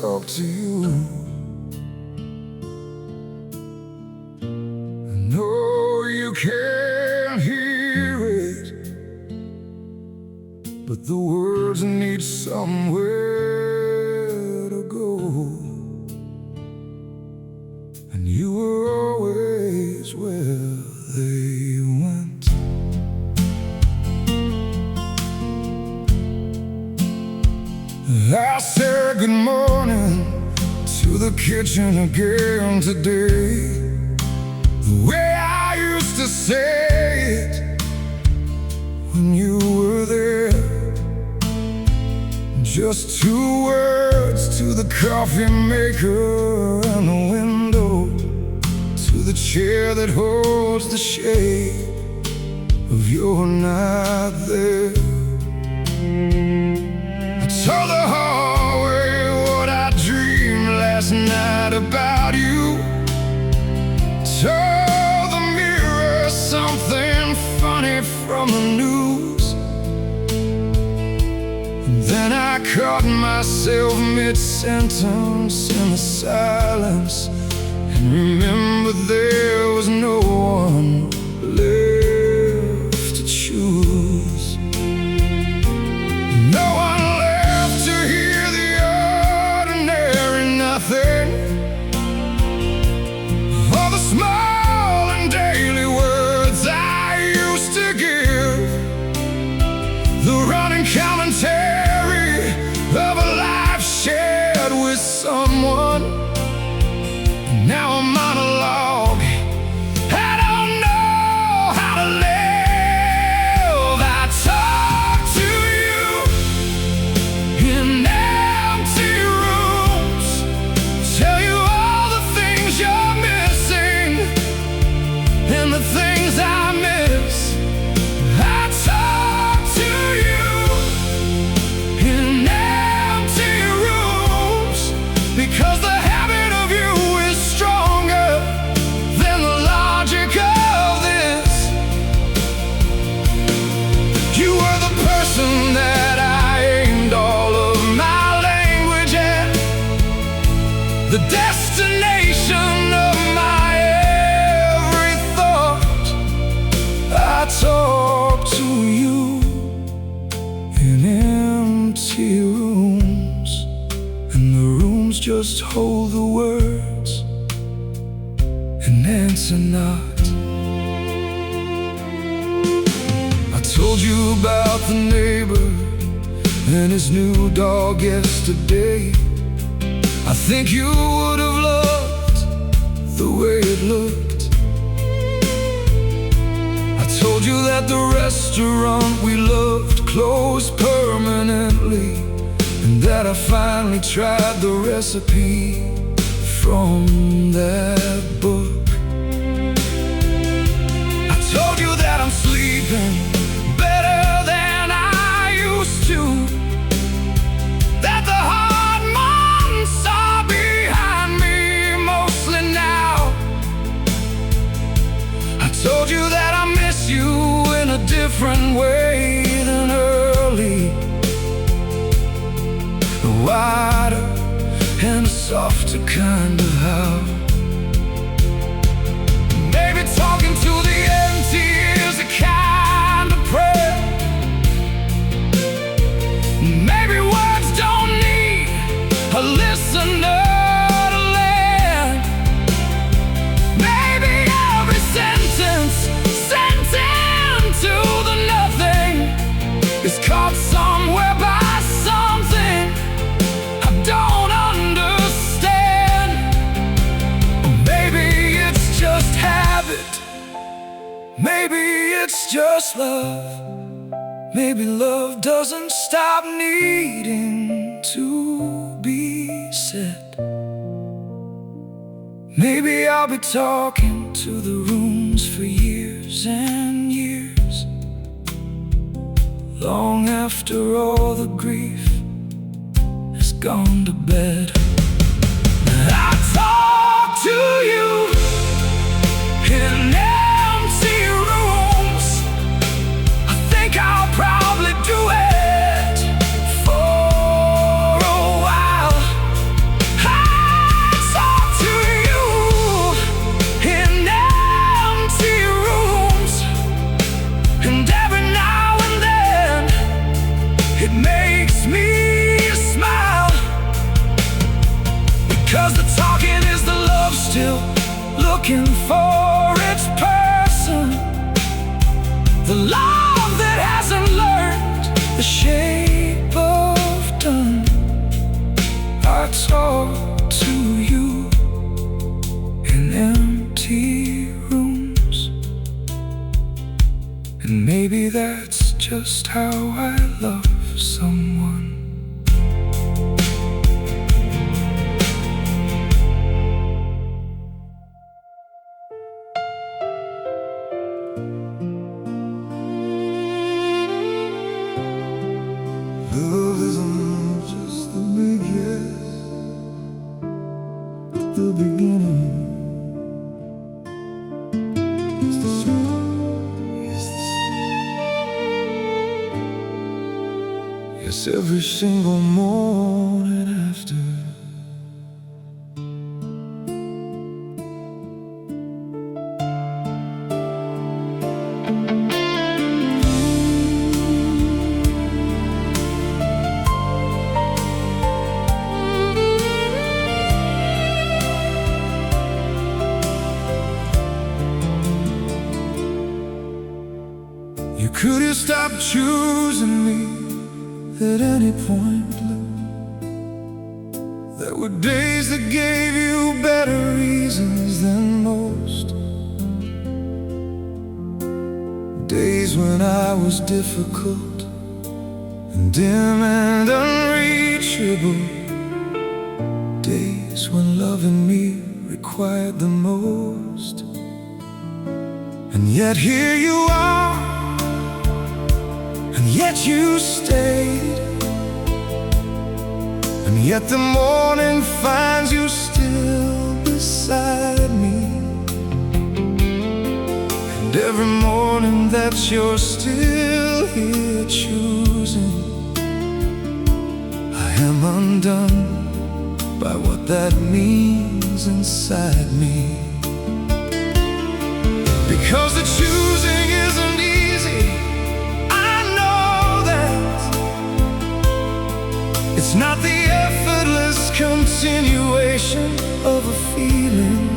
talk to you. I know you can't hear it, but the words need somewhere to go. And you were always where they went. I said good morning to the kitchen again today, the way I used to say it when you were there. Just 2 words to the coffee maker and the window, to the chair that holds the shade of you're not there. I told the hallway what I dreamed last night about you. Told the mirror something funny from the news. Then I caught myself mid-sentence in the silence, and remembered there was no one left to choose. No one left to hear the ordinary nothing, all the small and daily words I used to give, the running commentary of a life shared with someone. Now a monologue, I don't know how to live. I talk to you in empty rooms, tell you all the things you're missing and the things I miss. I talk to you in empty rooms, because the habit of you is stronger than the logic of this. You were the person that I aimed all of my language at, the destination of my every thought. I talk to you in empty rooms, and the rooms just hold the words and answer not. I told you about the neighbor and his new dog yesterday. I think you would have loved the way it looked. I told you that the restaurant we loved closed permanently, and that I finally tried the recipe from that book. I told you that I'm sleeping better than I used to, that the hard months are behind me mostly now. I told you that I miss you in a different way than early, wider and a softer kind of how. Maybe talking to the empty is a kind of prayer. Maybe words don't need a listener to land. Maybe every sentence sent into the nothing is caught somewhere by something I don't understand. Or maybe it's just habit, maybe it's just love. Maybe love doesn't stop needing to be said. Maybe I'll be talking to the rooms for years and years, long after all the grief has gone to bed. I talk to you in empty rooms. I think I'll probably do it for a while. And maybe that's just how I love someone. Love isn't just the big yes, the beginning. It's the song, it's the song. Yes, every single morning after. You could have stopped choosing me at any point, Blue. There were days that gave you better reasons than most. Days when I was difficult and dim and unreachable. Days when loving me required the most. And yet here you are, and yet you stayed. And yet the morning finds you still beside me. And every morning that you're still here choosing, I am undone by what that means inside me. Because the choosing isn't easy, it's not the effortless continuation of a feeling.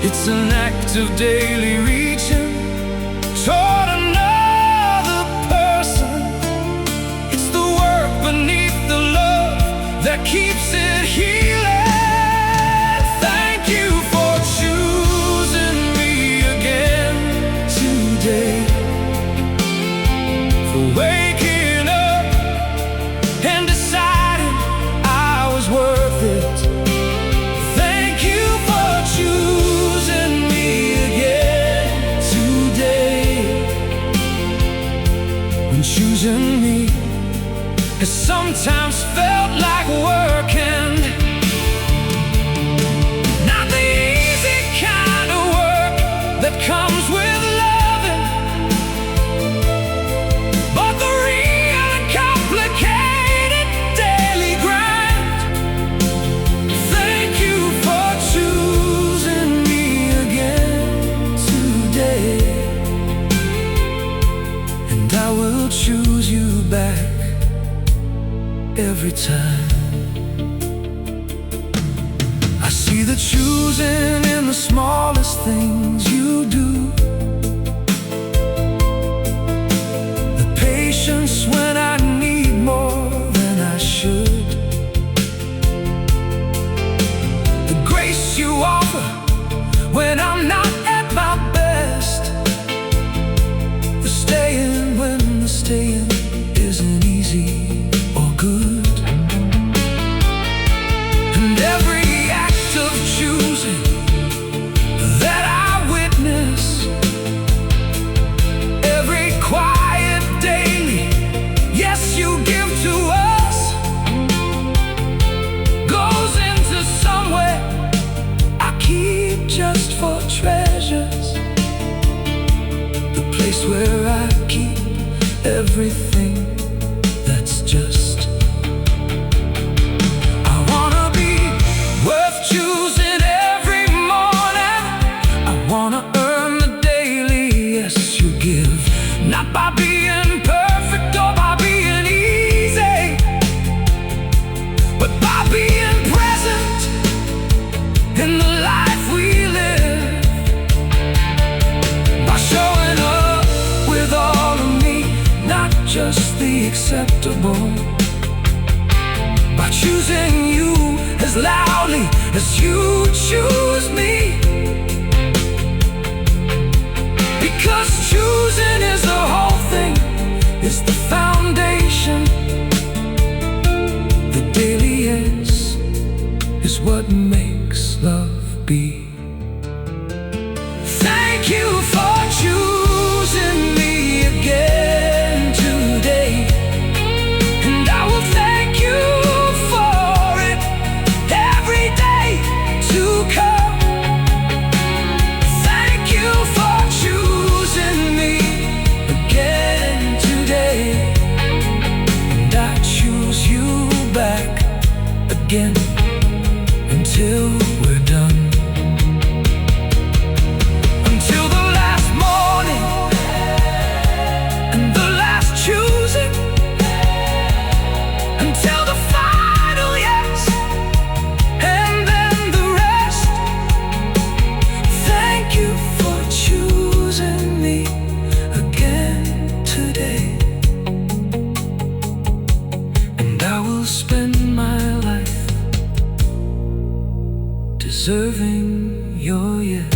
It's an act of daily reaching toward another person. It's the work beneath the love that keeps it healing. Thank you for choosing me again today, for waking up and decided I was worth it. Thank you for choosing me again today. When choosing me has sometimes felt like working, not the easy kind of work that comes with loving, but the real and complicated daily grind. Thank you for choosing me again today, and I will choose you back every time. I see the choosing in the smallest things you do, the patience when I need more than I should, the grace you offer when I'm not at my best, the staying when the staying isn't easy or good. And every act of choosing that I witness, every quiet daily yes you give to us, goes into somewhere I keep just for treasures, the place where I keep everything that's just. I wanna be worth choosing every morning. I wanna earn the daily yes you give, not by being perfect or by being easy, but by being present in the life we live, by showing up with all of me, not just the acceptable, by choosing you as loudly as you choose me. Because the foundation. The daily yes is what makes love be. Thank you for choosing me again today, and I will thank you for it every day to come. Thank you for choosing me again today, and I choose you back again until we're done. Until the last morning and the last choosing, until the final yes, and then the rest. Thank you for choosing me again today, and I will spend my life deserving your yes.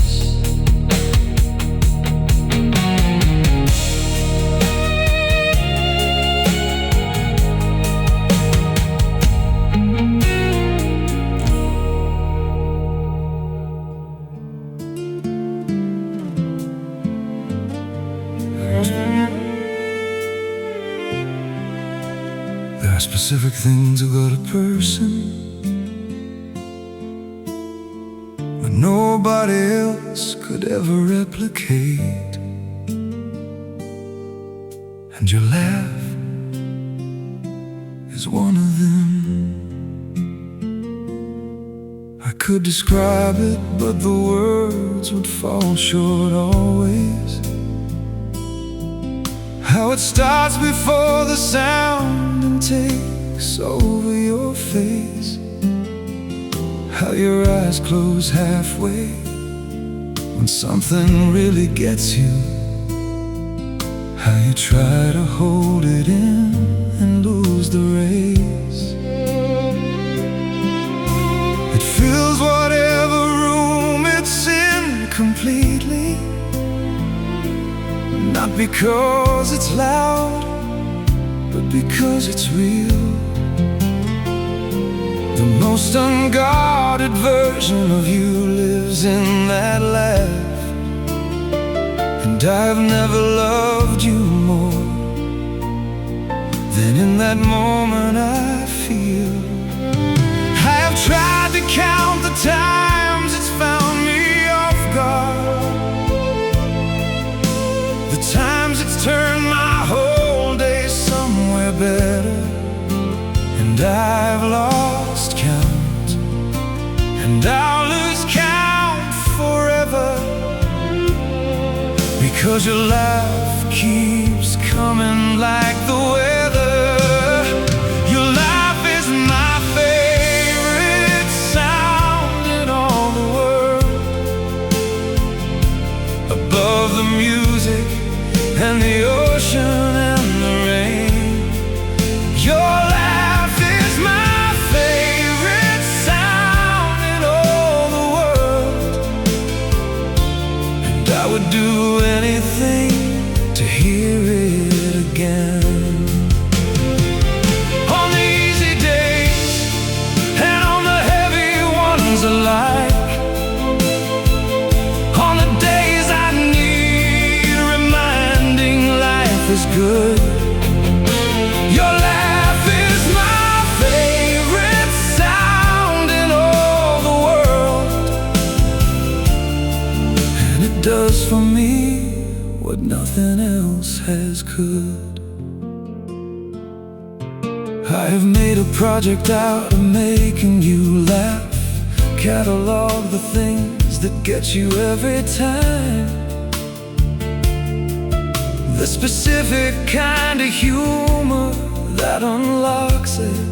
There are specific things about a person that nobody else could ever replicate. And your laugh is one of them. I could describe it, but the words would fall short always. How it starts before the sound and takes over your face. How your eyes close halfway when something really gets you. How you try to hold it in and lose the race. It fills whatever room it's in completely. Not because it's loud, but because it's real. The most unguarded version of you lives in that laugh. And I've never loved you more than in that moment I feel. I have tried to count the times it's found me off guard, the times it's turned my whole day somewhere better. And I've lost count, and I'll lose count forever, because your laugh keeps coming like the weather. Your laugh is my favorite sound in all the world, above the music and the ocean and the rain. Your laugh is my favorite sound in all the world, and I would do anything to hear it again. On the easy days and on the heavy ones alike, on the days I need reminding life is good, your laugh is my favorite sound in all the world, and it does for me what nothing else has could. I have made a project out of making you laugh, catalog the things that get you every time, the specific kind of humor that unlocks it,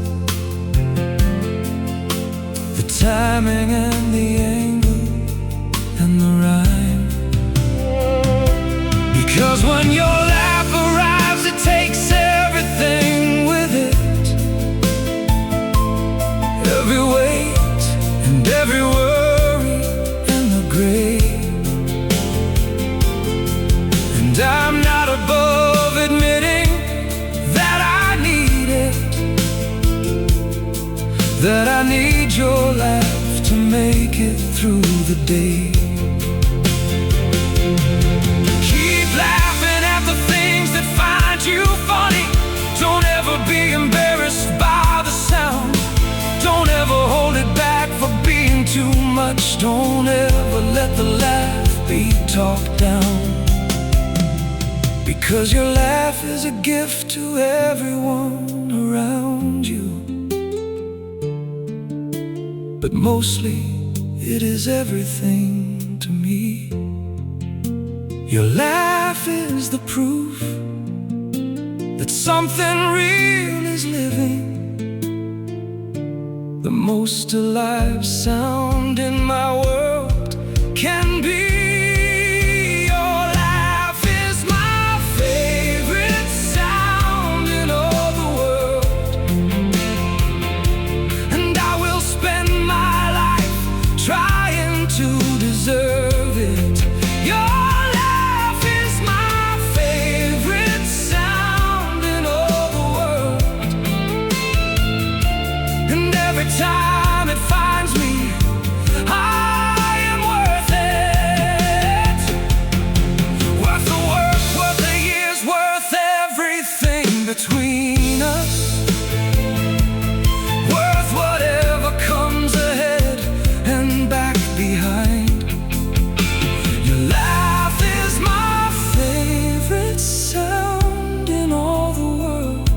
the timing and the angle and the rhyme. Because when your laugh arrives, it takes everything with it, every weight and every worry and the grave. And I'm not above admitting that I need your laugh to make it through the day. Keep laughing at the things that find you funny. Don't ever be embarrassed by the sound. Don't ever hold it back for being too much. Don't ever let the laugh be talked down, because your laugh is a gift to everyone around you. But mostly, it is everything to me. Your laugh is the proof that something real is living. The most alive sound in my world can be. Your laugh is my favorite sound in all the world, and I will spend my life trying to deserve it. Your laugh is my favorite sound in all the world, and every time it finds me, I am worth it. Worth the work, worth the years, worth everything between us. Worth whatever comes ahead and back behind. Your laugh is my favorite sound in all the world,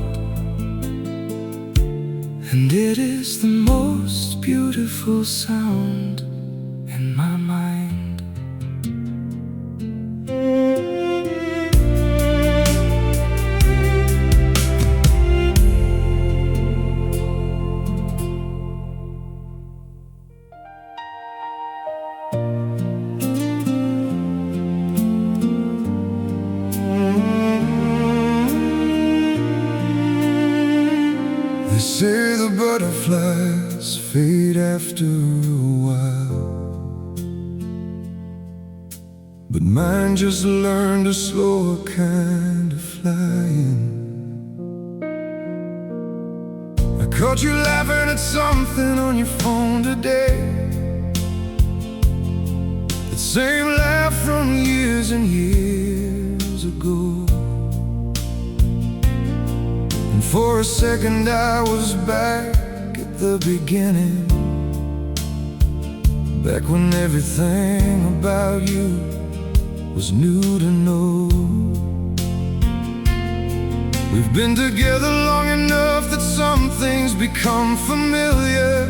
and it is the most beautiful sound in my mind. They say the butterflies fade after a while, but mine just learned a slower kind of flying. I caught you laughing at something on your phone today, that same laugh from years and years ago. For a second I was back at the beginning, back when everything about you was new to know. We've been together long enough that some things become familiar,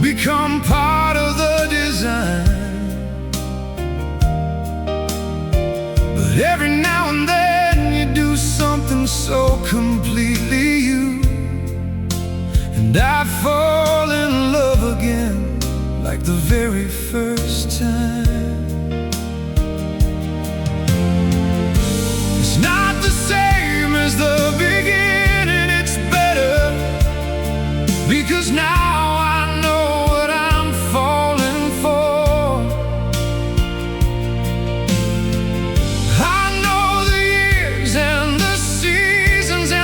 become part of the design. But every now and then do something so completely you, and I fall in love again like the very first time. It's not the same as the beginning, it's better, because now I know what I'm falling for.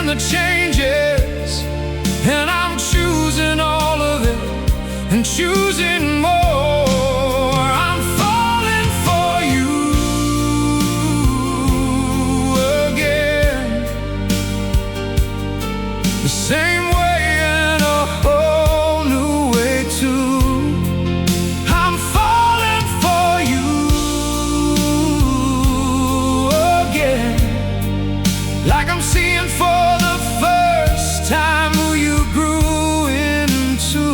The changes, and I'm choosing all of it and choosing more. I'm falling for you again, the same way in a whole new way too. I'm falling for you again, like I'm seeing for time who you grew into.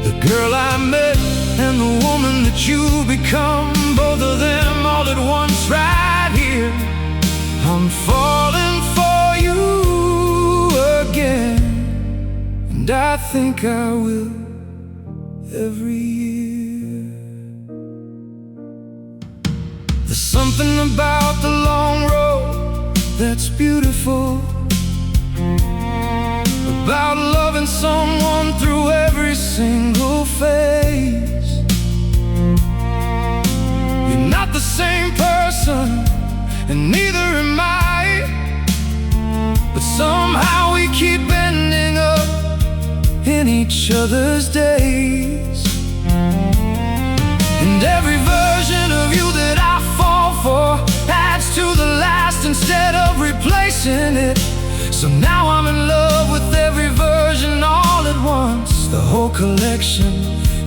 The girl I met and the woman that you become, both of them all at once right here. I'm falling for you again, and I think I will every year. There's something about the long road that's beautiful, about loving someone through every single phase. You're not the same person, and neither am I, but somehow we each other's days. And every version of you that I fall for adds to the last instead of replacing it. So now I'm in love with every version all at once, the whole collection,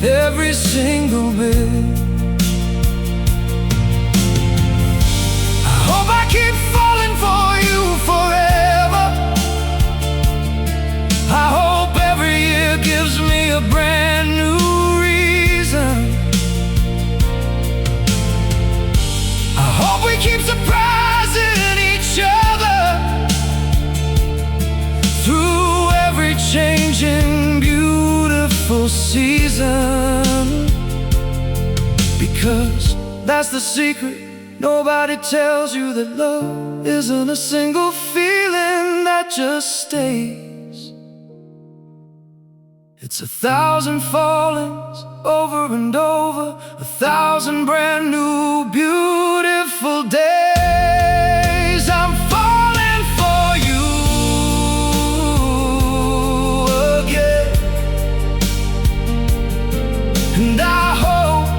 every single bit. I hope I keep falling for you forever. I hope every year gives me a brand new reason. I hope we keep surprising each other through every changing, beautiful season. Because that's the secret. Nobody tells you that love isn't a single feeling that just stays. It's 1,000 fallings over and over, 1,000 brand new beautiful days. I'm falling for you again, and I hope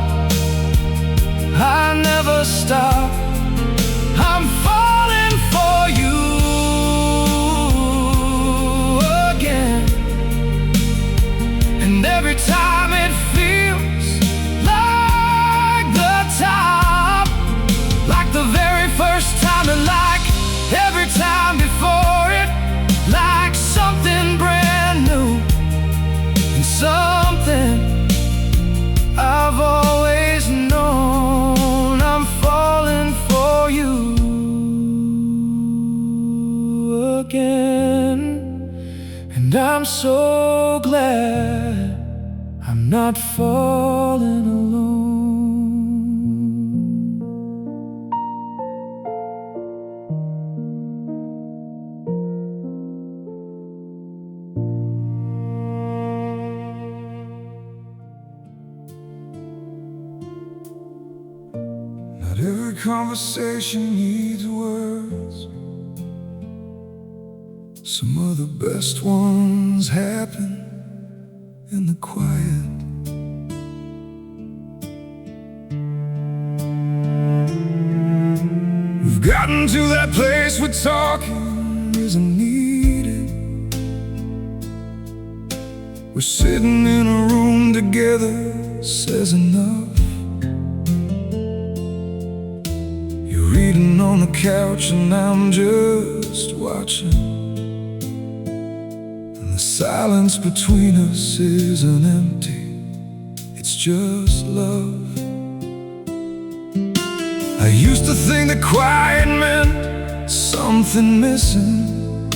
I never stop. I'm falling for you again, and every time it feels like the top, like the very first time, and like every time before it, like something brand new, and something I've always known. I'm falling for you again, and I'm so glad I'm not falling alone. Not every conversation needs words. Some of the best ones happen in the quiet. We've gotten to that place where talking isn't needed. We're sitting in a room together, says enough. You're reading on the couch and I'm just watching. And the silence between us isn't empty, it's just love. I used to think that quiet meant something missing,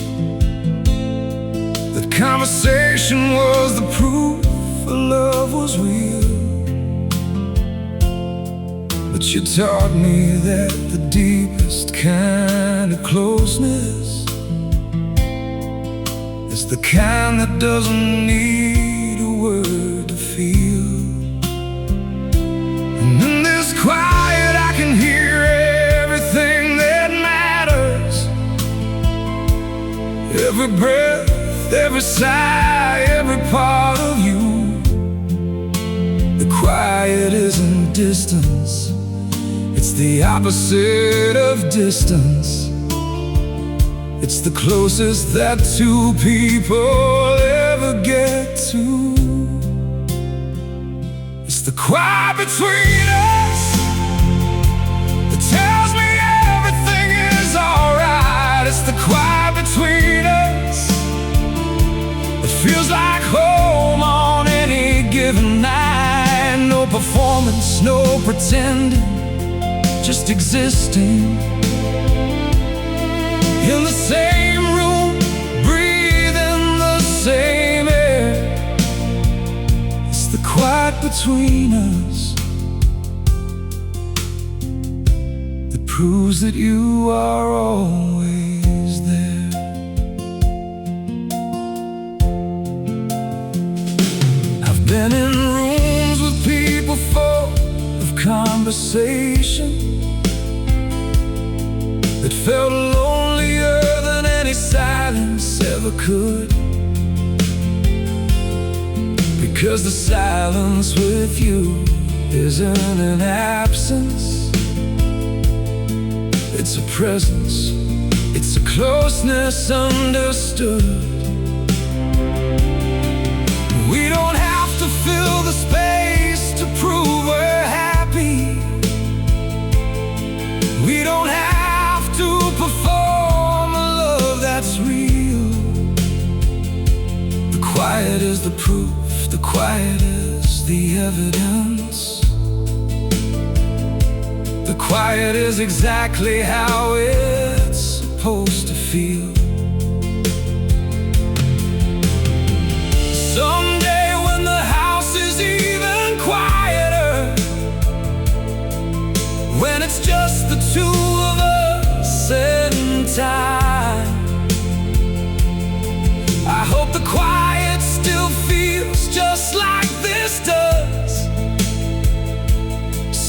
that conversation was the proof for love was real. But you taught me that the deepest kind of closeness is the kind that doesn't need a word to feel. And in this quiet I can hear everything that matters, every breath, every sigh, every part of you. The quiet isn't distance, it's the opposite of distance. It's the closest that two people ever get to. It's the quiet between us that tells me everything is alright. It's the quiet between us that feels like home on any given night. No performance, no pretending, just existing in the same room, breathing the same air. It's the quiet between us that proves that you are always there. I've been in rooms with people full of conversation that felt lonelier than any silence ever could. 'Cause the silence with you isn't an absence, it's a presence, it's a closeness understood. We don't have to fill the space to prove we're happy. We don't have to perform a love that's real. The quiet is the proof, the quiet is the evidence. The quiet is exactly how it's supposed to feel. Someday when the house is even quieter, when it's just the two of us in time, I hope the quiet still feels just like this does.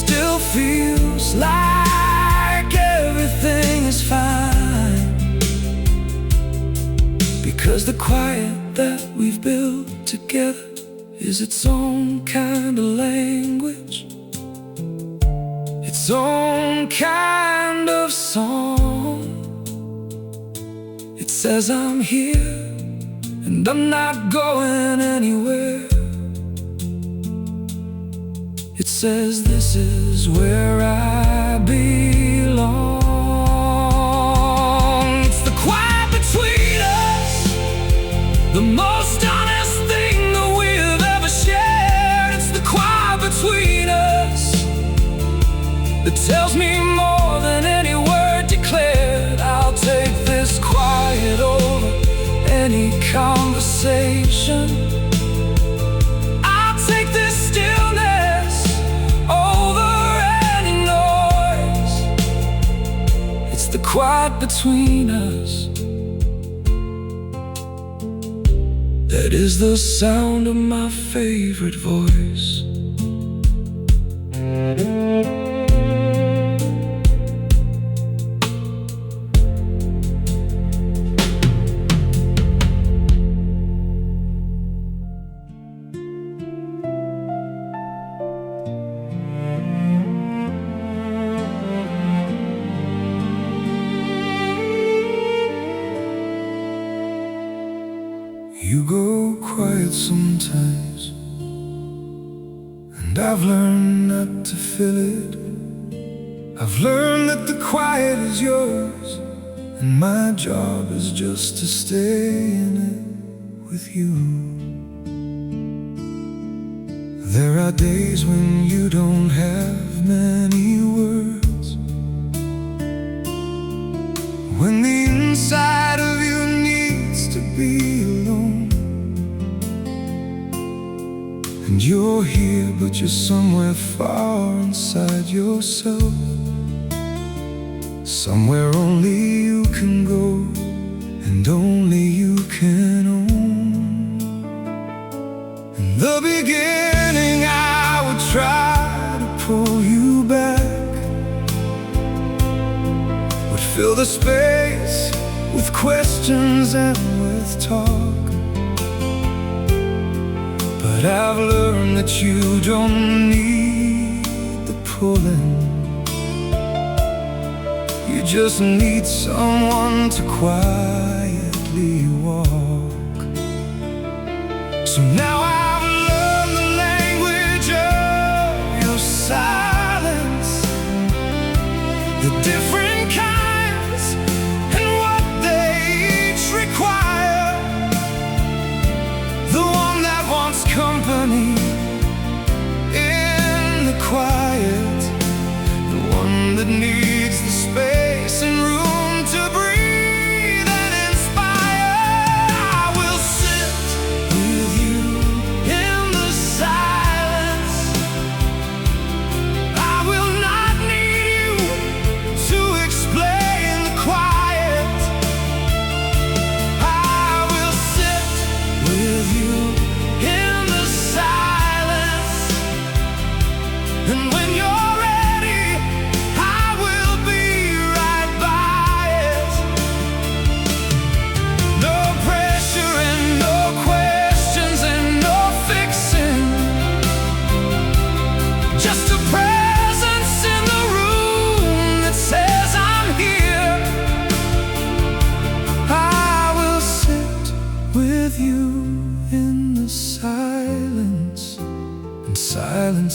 Still feels like everything is fine, because the quiet that we've built together is its own kind of language, its own kind of song. It says I'm here and I'm not going anywhere. It says this is where I belong. It's the quiet between us, the most honest thing that we've ever shared. It's the quiet between us that tells me more than any word declared. I'll take this quiet over any conversation. I'll take this stillness over any noise. It's the quiet between us that is the sound of my favorite voice. You go quiet sometimes, and I've learned not to fill it. I've learned that the quiet is yours, and my job is just to stay in it with you. There are days when you don't have many words, when the inside of you needs to be alone. And you're here, but you're somewhere far inside yourself, somewhere only you can go, and only you can own. In the beginning I would try to pull you back, would fill the space with questions and with talk. But I've learned that you don't need the pulling, you just need someone to quietly walk. So now I've learned the language of your silence, the different kinds and what they each require. The one that wants company in the quiet, the one that needs the space and room to breathe and inspire. I will sit with you in the silence. I will not need you to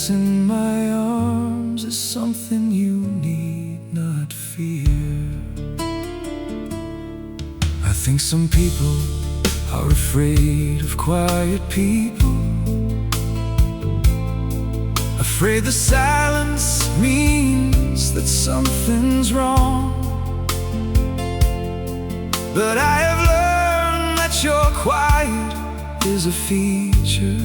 silence in my arms is something you need not fear. I think some people are afraid of quiet people, afraid the silence means that something's wrong. But I have learned that your quiet is a feature,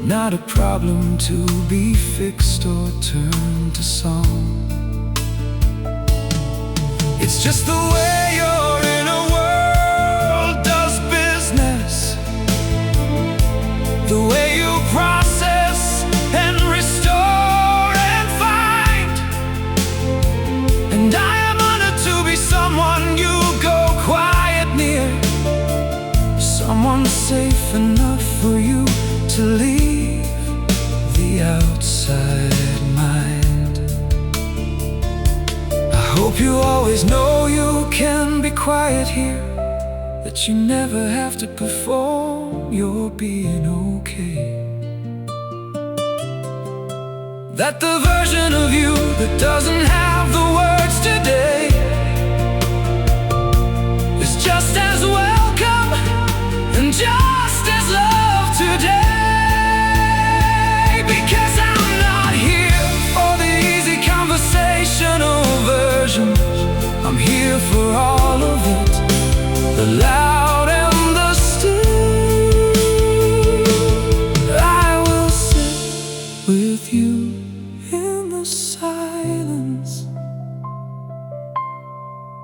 not a problem to be fixed or turned to song. It's just the way your inner world does business, the way you process and restore and find. And I am honored to be someone you go quiet near, someone safe enough for you to leave the outside mind. I hope you always know you can be quiet here, that you never have to perform, you're being okay. That the version of you that doesn't have the words today is just as welcome and just as loved today. Because I'm not here for the easy conversational version, I'm here for all of it, the loud and the still. I will sit with you in the silence,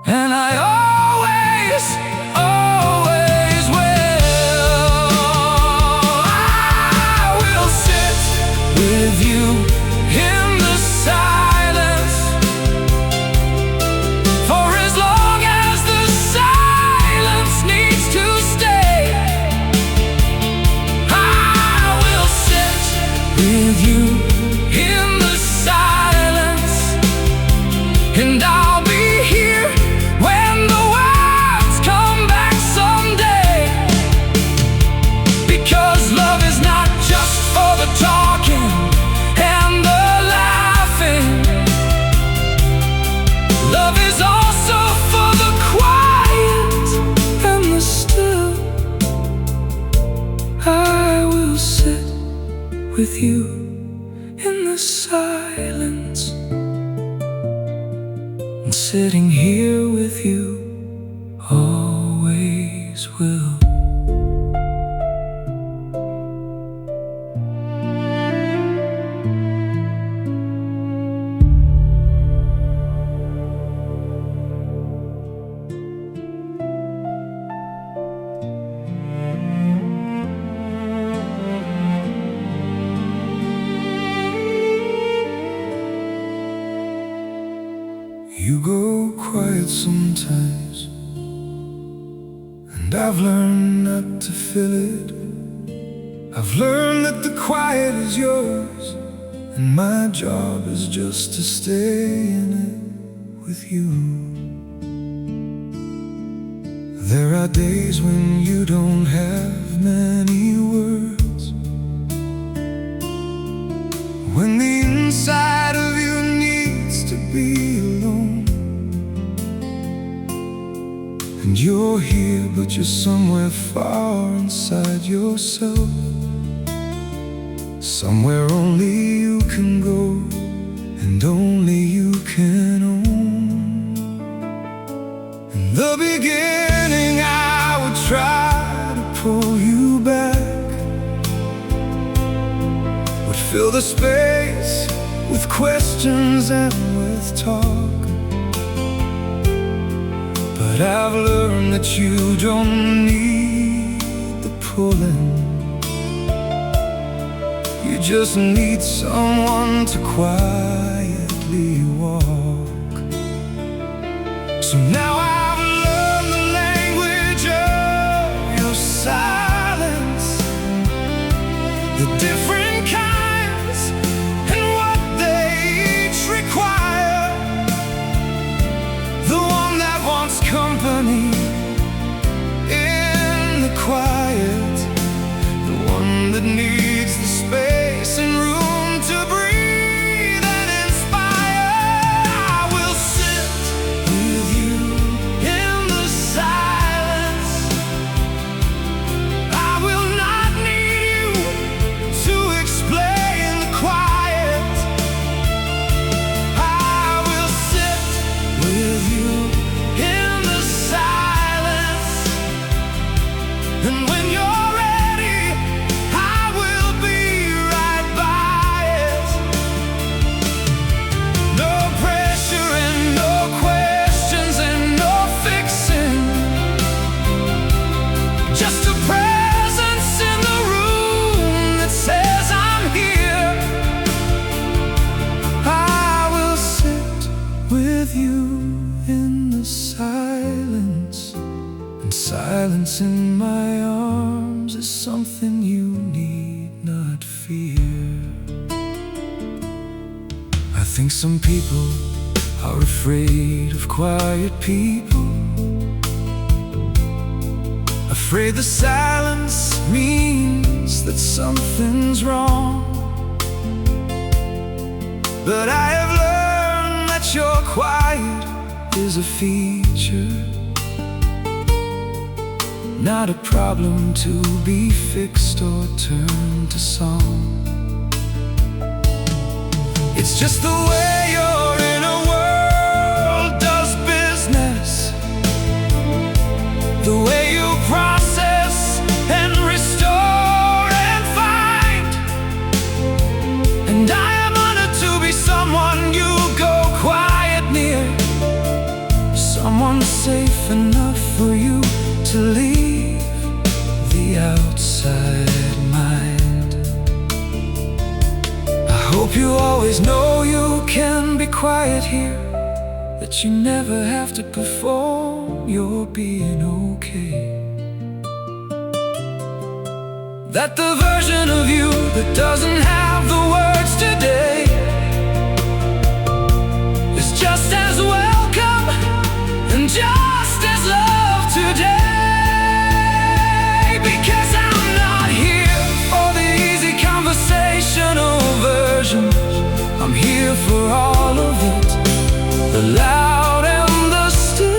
and I always, always will. I will sit with you in the silence, for as long as the silence needs to stay. I will sit with you in the silence, and I'll be here when the words come back someday. Because love is not just for the talking and the laughing, love is also for the quiet and the still. I will sit with you in the silence, and sitting here with you always will. You go quiet sometimes, and I've learned not to fill it. I've learned that the quiet is yours, and my job is just to stay in it with you. There are days when you don't have many words, when the inside of you needs to be alone. And you're here, but you're somewhere far inside yourself, somewhere only you can go, and only you can own. In the beginning I would try to pull you back, would fill the space with questions and with talk. But I've learned that you don't need the pulling, you just need someone to quietly walk. So now I've learned the language of your silence, the different kinds and what they each require. The one that wants company in the quiet, the one that needs the space think some people are afraid of quiet people, afraid the silence means that something's wrong. But I have learned that your quiet is a feature, not a problem to be fixed or turned to song. It's just the way your inner world does business, the way you process and restore and find. And I am honored to be someone you go quiet near, someone safe enough for you to leave the outside mind. I hope you always know you can be quiet here, that you never have to perform your being okay, that the version of you that doesn't have the words today is just as welcome and just as loved today. Because I'm not here for the easy conversational version, I'm here for all of it, the loud and the still.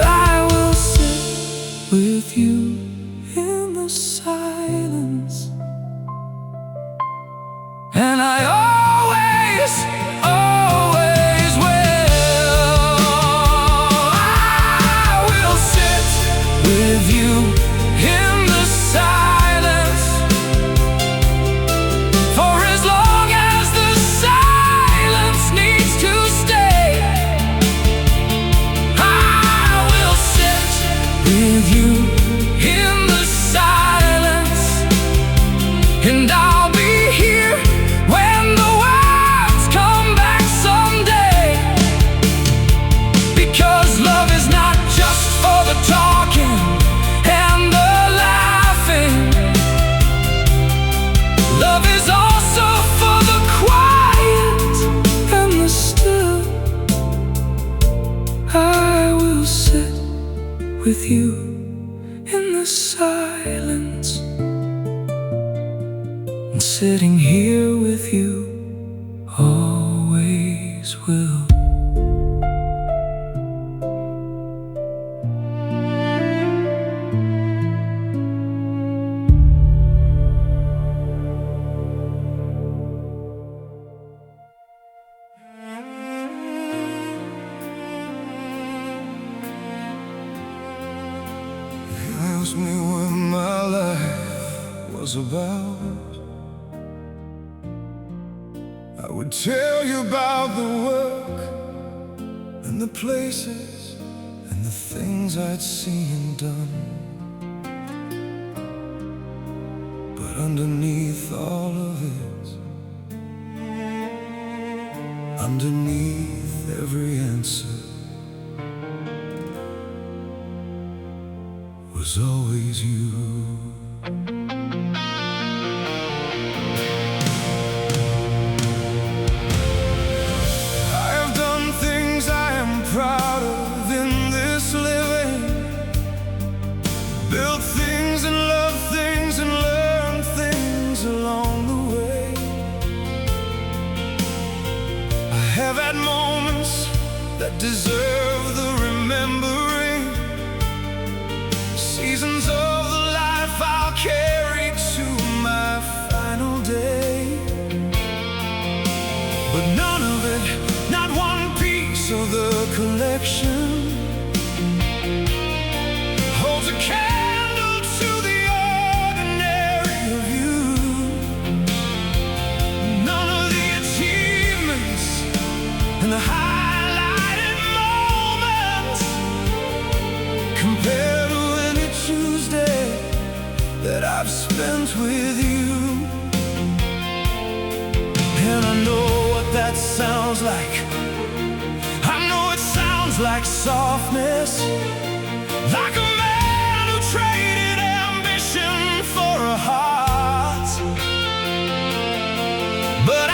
I will sit with you in the silence, and I always will. I will sit with you in the silence, for as long as the silence needs to stay. I will sit with you in the silence, and I'll be here when the words come back someday. Because love is not just for the talking and the laughing, love is also for the quiet and the still. I will sit with you in the silence, and sitting here with you always will. Ask me what my life was about, I would tell you about the work and the places and the things I'd seen and done. But underneath all of it, underneath every answer, was always you. I have done things I am proud of in this living, built things and loved things and learned things along the way. I have had moments that deserve the remembering, seasons of the life I'll carry to my final day. But none of it, not one piece of the collection, holds a candle to the ordinary of you. None of the achievements and the highlighted moments compare to any Tuesday that I've spent with you. And I know what that sounds like. I know it sounds like softness, like a man who traded ambition for a heart. But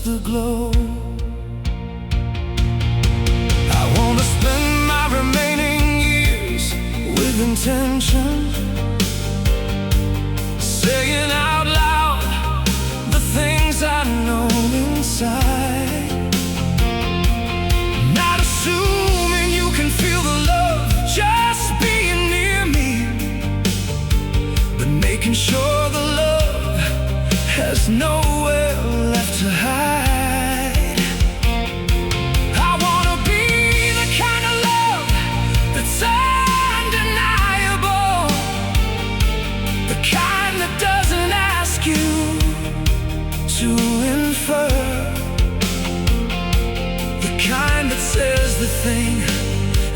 just the glow. I want to spend my remaining years with intention, saying out loud the things I know inside, not assuming you can feel the love just being near me, but making sure the love has nowhere left to hide. I wanna be the kind of love that's undeniable, the kind that doesn't ask you to infer, the kind that says the thing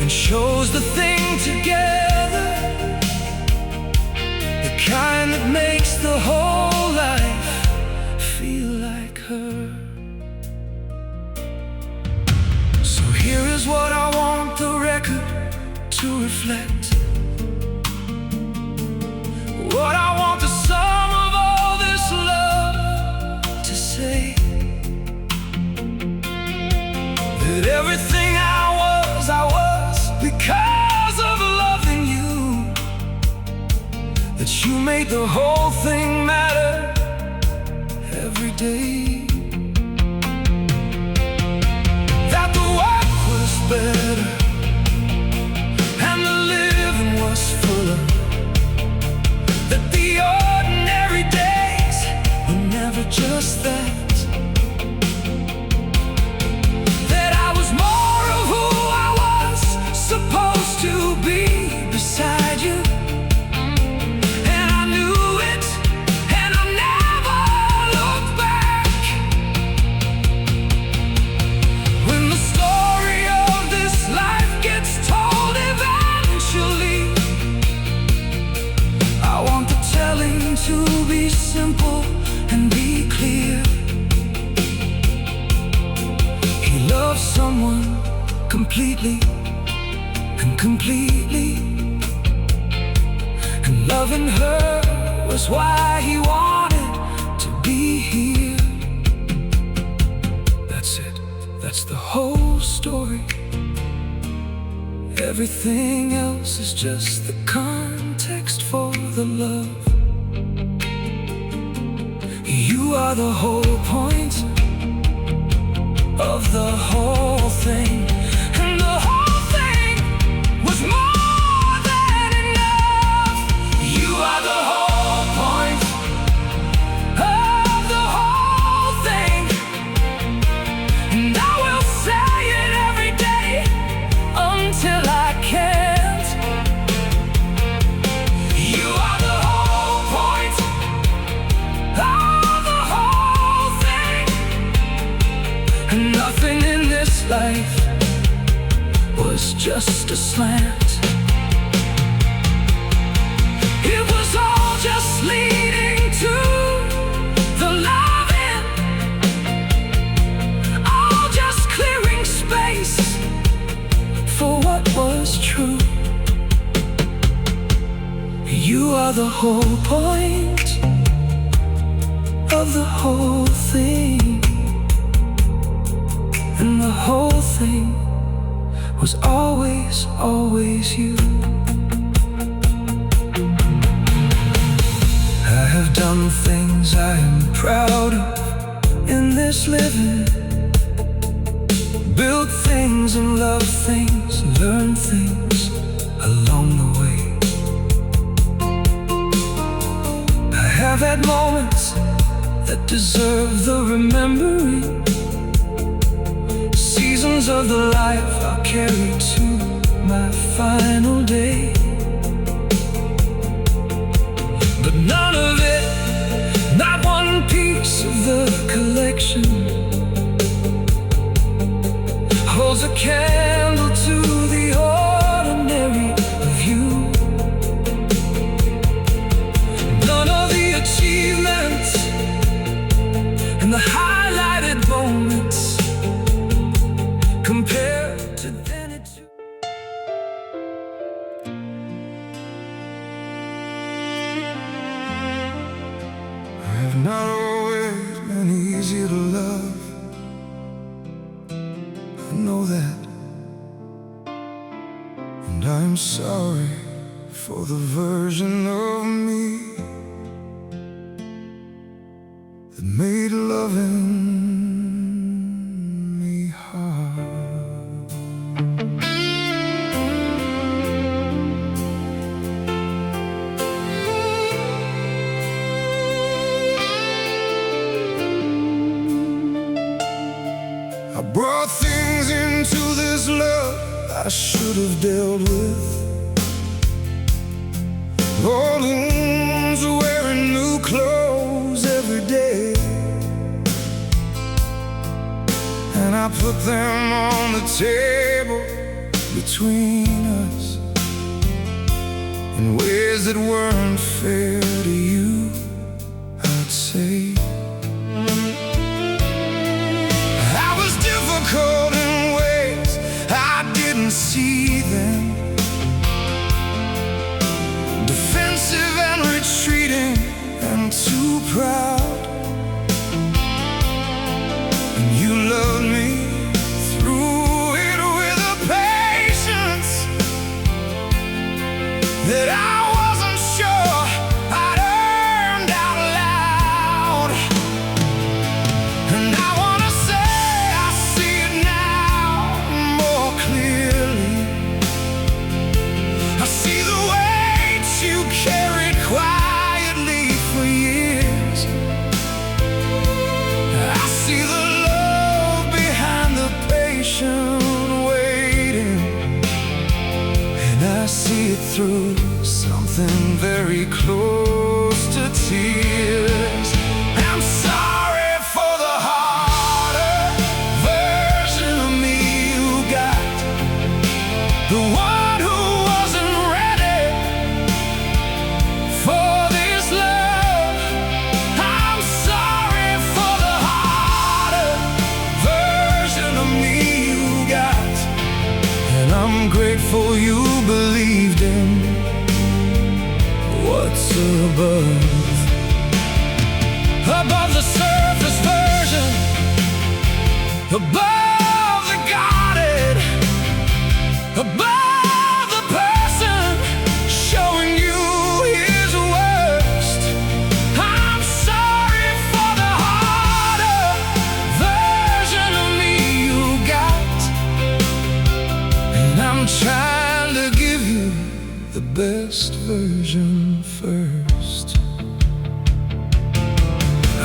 and shows the thing together, the kind that makes the whole life feel like her. So here is what I want the record to reflect, what I want the sum of all this love to say, that everything I was because of loving you, that you made the whole thing matter every day, that the work was better and the living was fuller, that the ordinary days were never just that, that I was more of who I was supposed to be beside you, and I knew it, and I never looked back. When the story of this life gets told eventually, I want the telling to be simple and be clear. He loves someone completely and completely, and loving her was why he wanted to be here. That's it, that's the whole story. Everything else is just the context for the love. You are the whole point of the whole thing, and the whole thing was more than enough. You are the whole point of the whole thing, and I will say it every day until I can't. You are the whole point of the whole thing, and nothing in this life was just a slant. It was all just leading to the loving, all just clearing space for what was true. You are the whole point of the whole thing, and the whole thing was always, always you. I have done things I am proud of in this living, built things and loved things, learned things along the way. I have had moments that deserve the remembering, seasons of the life I'll carry to my final day. But none of it, not one piece of the collection, holds a candle to the ordinary of you. None of the achievements and the highlighted moments compared to Bennett. And I'm sorry for the version of me that made loving me hard. I brought things into this love I should have dealt with. Old wounds wearing new clothes every day, and I put them on the table between us in ways that weren't fair to you, I'd say. I was difficult in ways I didn't see them, defensive and retreating and too proud. And you loved me through it with a patience that I wasn't sure I'd earned out loud. And I wanna say I see it now more clearly. I see the weight you carried quietly for years. I see the love behind the patient waiting, and I see it through something very close to tears. I'm sorry for the harder version of me you got, the one who wasn't ready for this love. I'm sorry for the harder version of me you got, and I'm grateful you believed in what's above the surface version, above the guarded, above the person showing you his worst. I'm sorry for the harder version of me you got, and I'm trying to give you the best version first.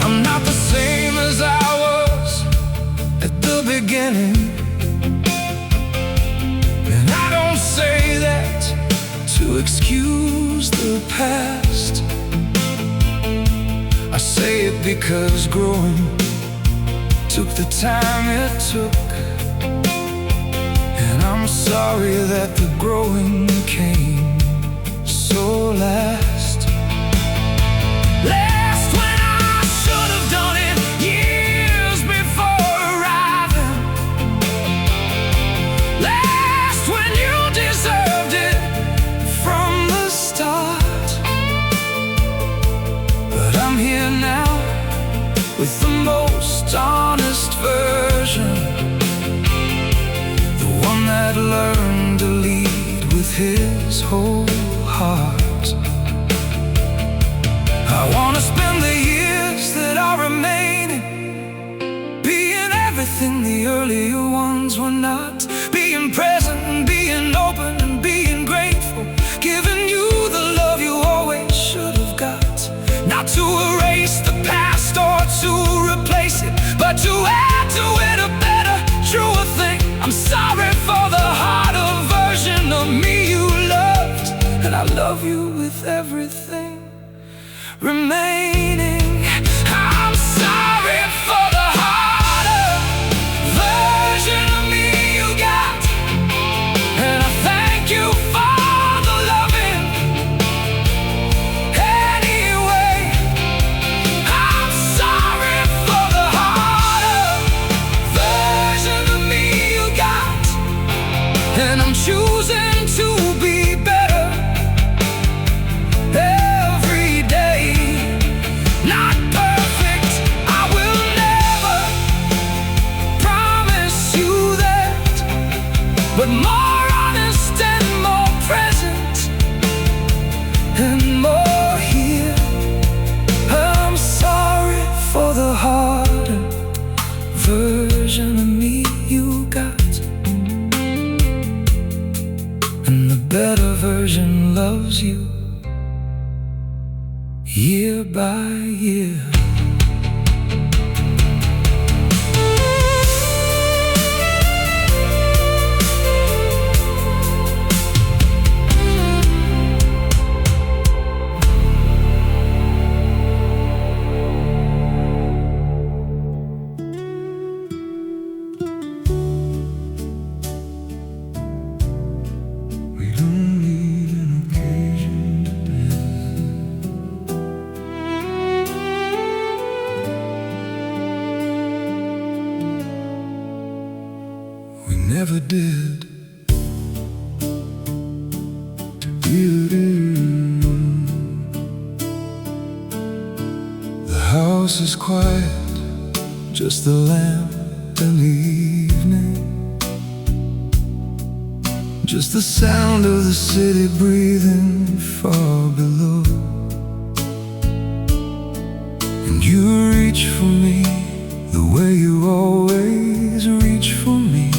I'm not the same as I was at the beginning, and I don't say that to excuse the past. I say it because growing took the time it took, and I'm sorry that the growing came so last. Last when I should have done it years before arriving. Last when you deserved it from the start. But I'm here now with the most honest version, the one that learned to lead with his whole heart. I wanna spend the years that are remaining being everything the earlier ones were not, being present and being open and being grateful, giving you the love you always should have got. Not to erase the past or to replace it, but to add to it a better, truer thing. I'm sorry for the harder version of me you loved, and I love you with everything remaining. I'm sorry for the harder version of me you got, and I thank you for the loving anyway. I'm sorry for the harder version of me you got, and I'm choosing to be better every day. Not perfect, I will never promise you that, but more honest and more better version loves you year by year. Never did. The house is quiet, just the lamp and the evening, just the sound of the city breathing far below. And you reach for me the way you always reach for me.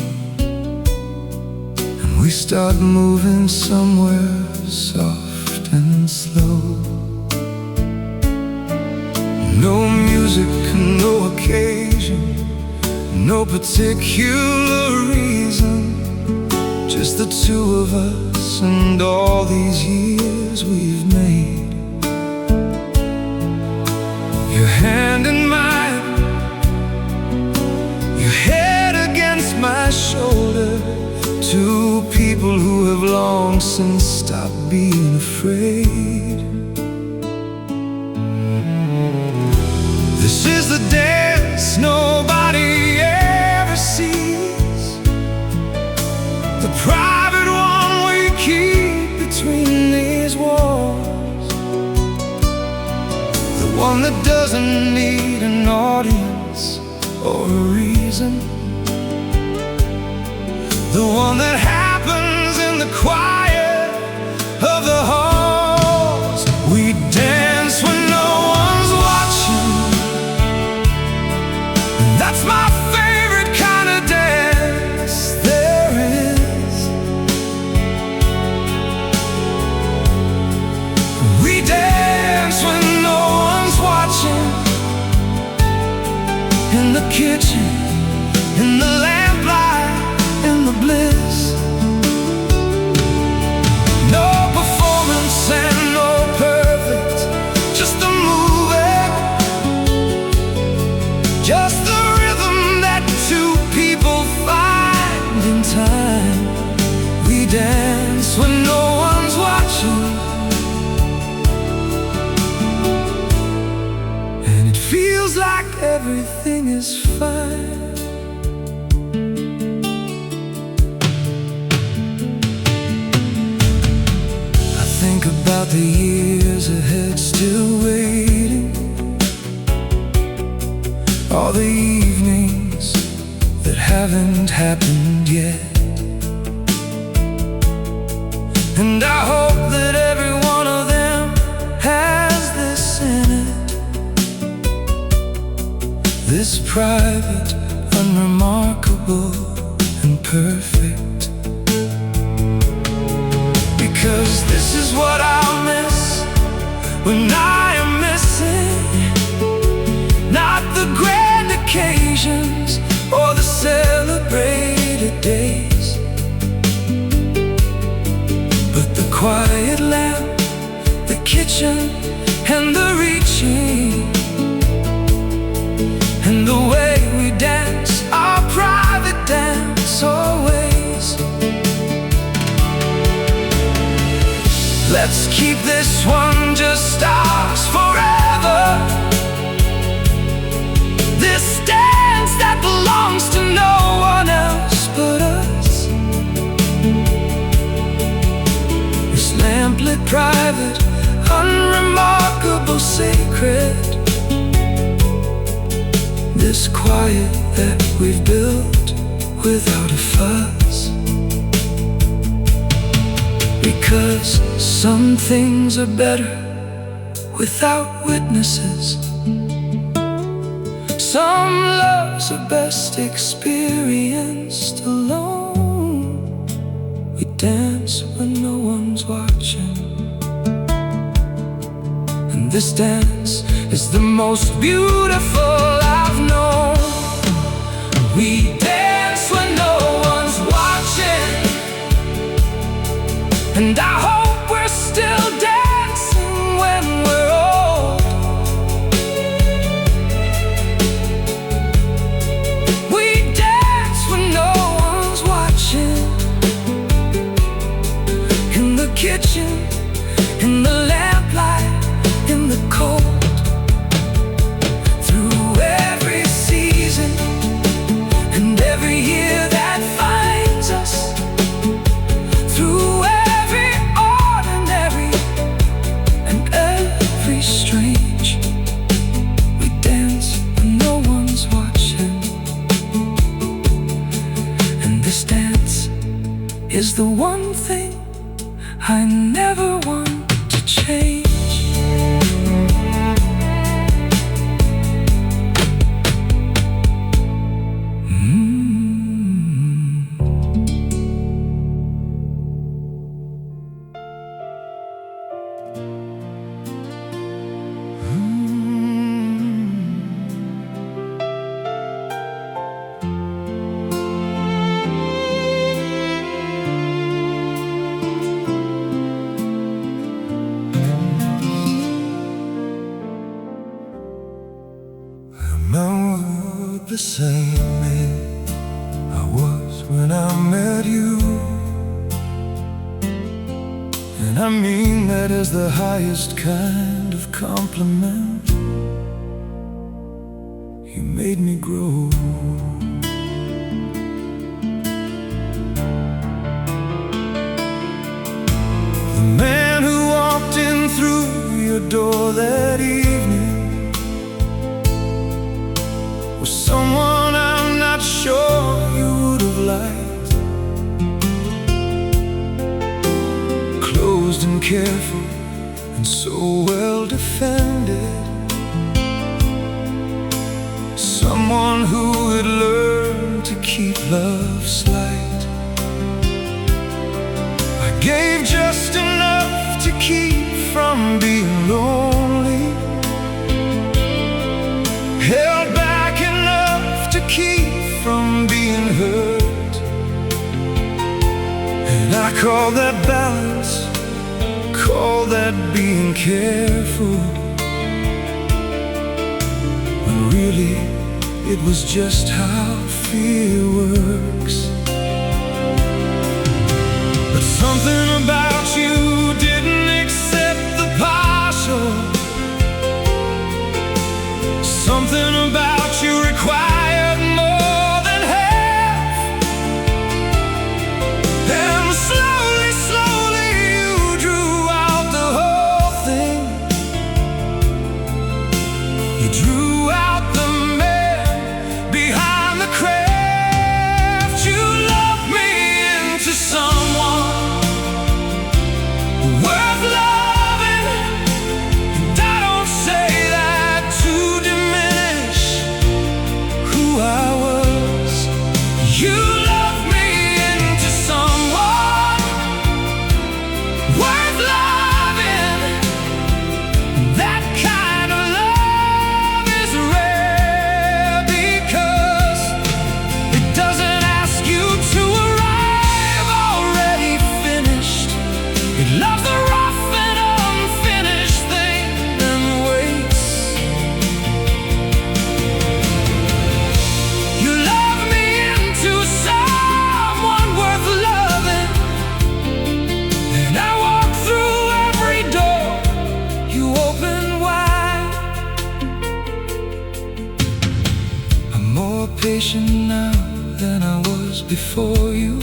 We start moving somewhere soft and slow. No music, no occasion, no particular reason, just the two of us and all these years we've made. Your hand in mine, your head against my shoulder. Two people who have long since stopped being afraid. This is the dance nobody ever sees, the private one we keep between these walls, the one that doesn't need an audience or a reason, the one that happens in the quiet of the halls. We dance when no one's watching. That's my favorite kind of dance there is. We dance when no one's watching, in the kitchen, in the lamplight, in the bliss. No performance and no perfect, just the moving, just the rhythm that two people find in time. We dance when no one's watching, and it feels like everything is fine. About the years ahead still waiting, all the evenings that haven't happened yet. And I hope that every one of them has this in it, this private, unremarkable and perfect. Because this is what I'll miss when I am missing, not the grand occasions or the celebrated days, but the quiet lamp, the kitchen, and the reaching, and the way we dance, our private dance always. Let's keep this one just ours forever, this dance that belongs to no one else but us, this lamplit, private, unremarkable, sacred, this quiet that we've built without a fuss. Because some things are better without witnesses. Some loves are best experienced alone. We dance when no one's watching, and this dance is the most beautiful I've known. We dance when no one's watching, and I hope we're still dancing when we're old. We dance when no one's watching, in the kitchen, in the lamplight, in the cold. Through every season and every year that finds us, through every ordinary and every strange, we dance when no one's watching. And this dance is the one thing I never want to change. Remember the same way I was when I met you, and I mean that as the highest kind of compliment. You made me grow. The man who walked in through your door that evening was someone I'm not sure you would have liked. Closed and careful and so well defended, someone who had learned to keep love slight. I gave just enough to keep from being lonely, held back enough to keep from being hurt. And I call that balance, call that being careful, when really it was just how fear works. But something about you didn't accept the partial. Something about you required more than half. And slowly, slowly you drew out the whole thing. You drew out the man behind the craft. You loved me into someone worth loving, and I don't say that to diminish who I was. You loved me into someone worth loving. That kind of love is rare, because it doesn't ask you to arrive already finished. It loves the rough and unfinished thing and waits. You love me into someone worth loving, and I walk through every door you open wide. I'm more patient now than I was before you,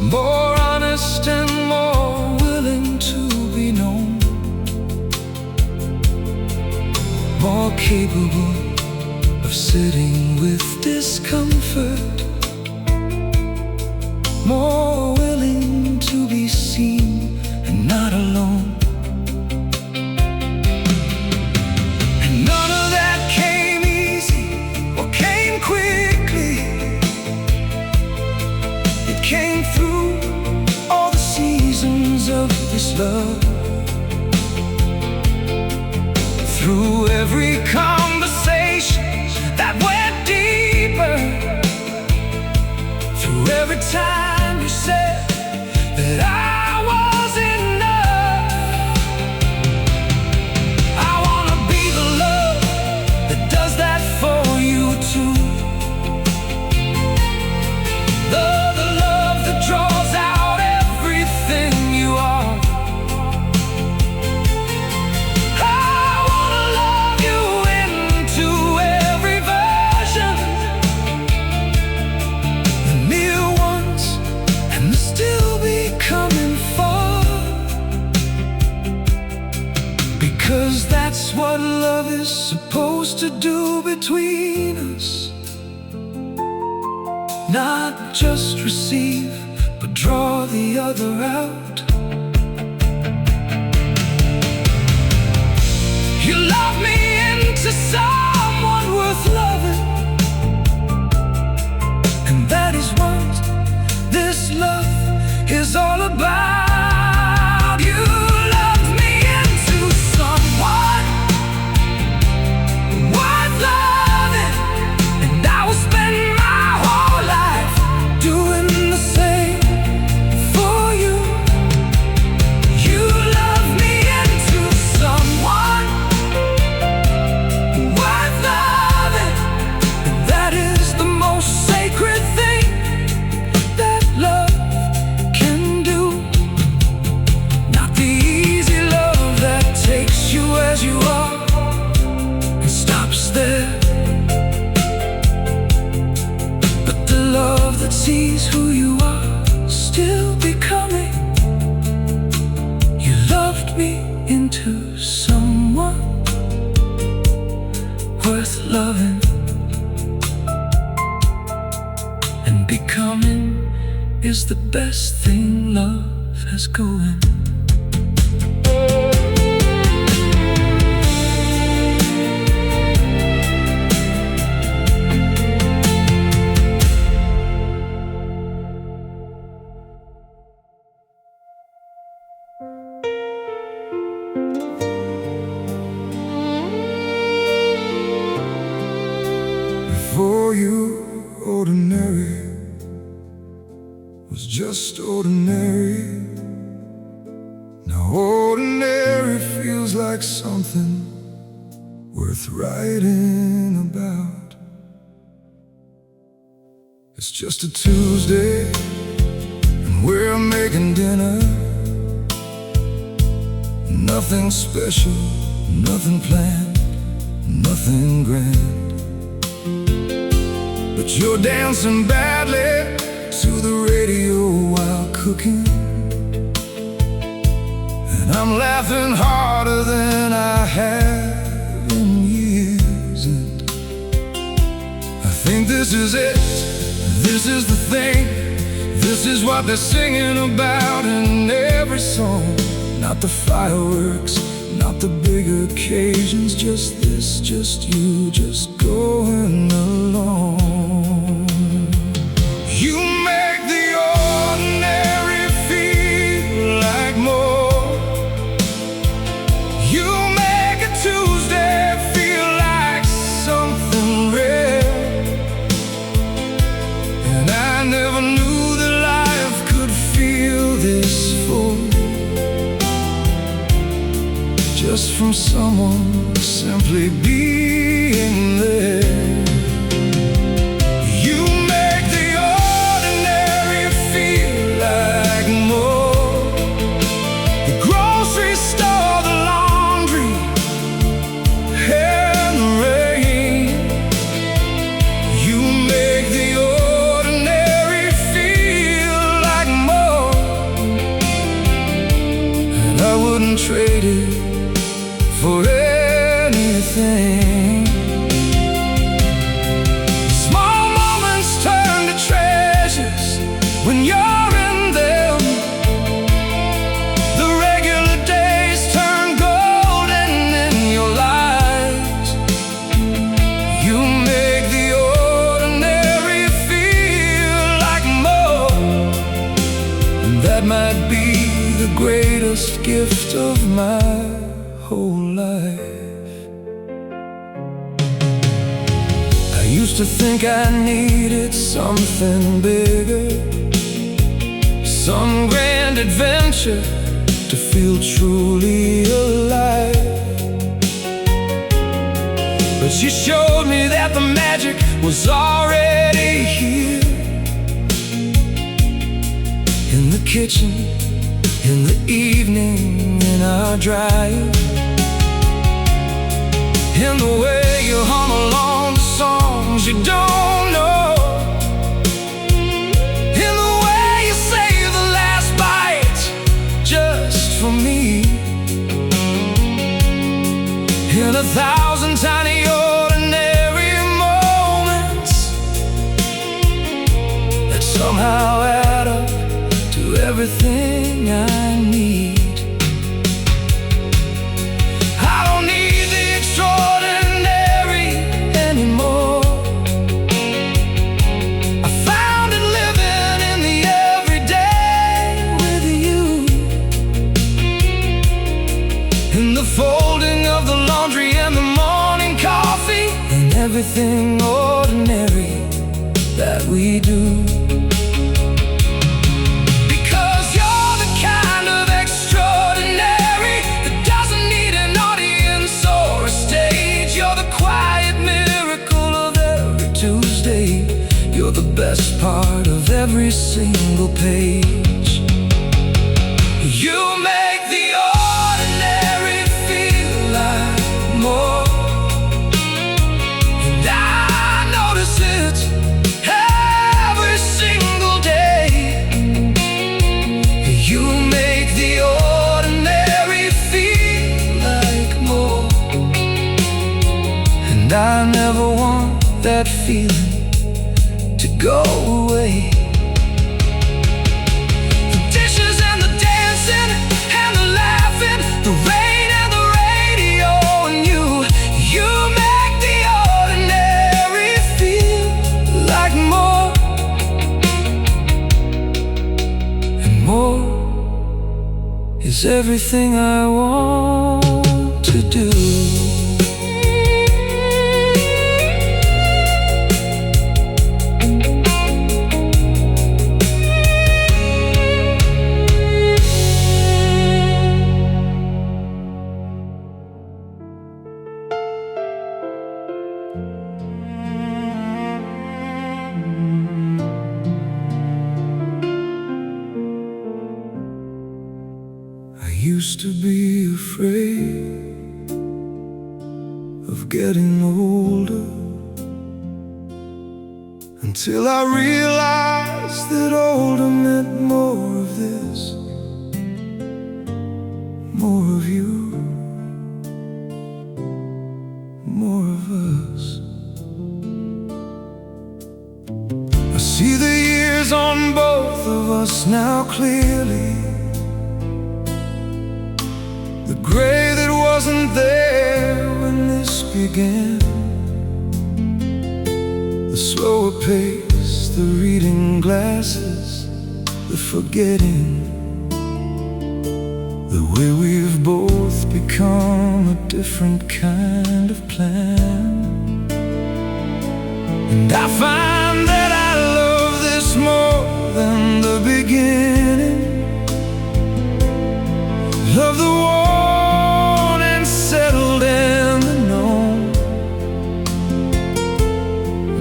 more honest and more willing to be known, more capable of sitting with discomfort, more willing to be seen and not alone. And none of that came easy or came quickly. came through all the seasons of this love. Through every conversation that went deeper, through every time you said that I was enough. I wanna be the love that does that for you too. The love that draws out everything you are. I wanna love you into every version, the near ones and the still becoming far. Because that's what love is supposed to do between us. Not just receive, but draw the other out. You love me into someone worth loving, and that is what this love is all about. You loved me into someone worth loving, and I will spend my whole life doing the same for you. You love me into someone worth loving, and that is the most sacred thing that love can do. Not the easy love that takes you as you are and stops there, but the love that sees who you are, still becoming. You loved me into someone worth loving, and becoming is the best thing love has going. For you, ordinary was just ordinary. Now ordinary feels like something worth writing about. It's just a Tuesday and we're making dinner. Nothing special, nothing planned, nothing grand. But you're dancing badly to the radio while cooking, and I'm laughing harder than I have in years. And I think this is it, this is the thing, this is what they're singing about in every song. Not the fireworks, not the big occasions, just this, just you, just going along. You make the ordinary feel like more. You make a Tuesday feel like something rare. And I never knew that life could feel this full, just from someone simply being there. You make the ordinary feel like more. The grocery store, the laundry, and the rain. You make the ordinary feel like more, and I wouldn't trade it for anything. Small moments turn to treasures when you're in them. The regular days turn golden in your lives. You make the ordinary feel like more, might be the greatest gift of my whole life. I used to think I needed something bigger, some grand adventure to feel truly alive. But she showed me that the magic was already here, in the kitchen, in the evening, in our drive, in the way you hum along to songs you don't know, in the way you save the last bite just for me, in 1,000 tiny ordinary moments that somehow add up to everything I need. I don't need the extraordinary anymore. I found it living in the everyday with you, in the folding of the laundry and the morning coffee, and everything ordinary that we do. Because you're the kind of extraordinary that doesn't need an audience or a stage. You're the quiet miracle of every Tuesday. You're the best part of every single page. You make the ordinary feel like more, and I notice it every single day. You make the ordinary feel like more, and I never want that feeling to go away. The dishes and the dancing and the laughing, the rain and the radio and you make the ordinary feel like more, and more is everything I want to do. I used to be afraid of getting older, until I realized that older meant more of this, more of you, more of us. I see the years on both of us now clearly, the gray that wasn't there when this began, the slower pace, the reading glasses, the forgetting, the way we've both become a different kind of plan. And I find that I love this more than the beginning. Love the worn and settled and the known.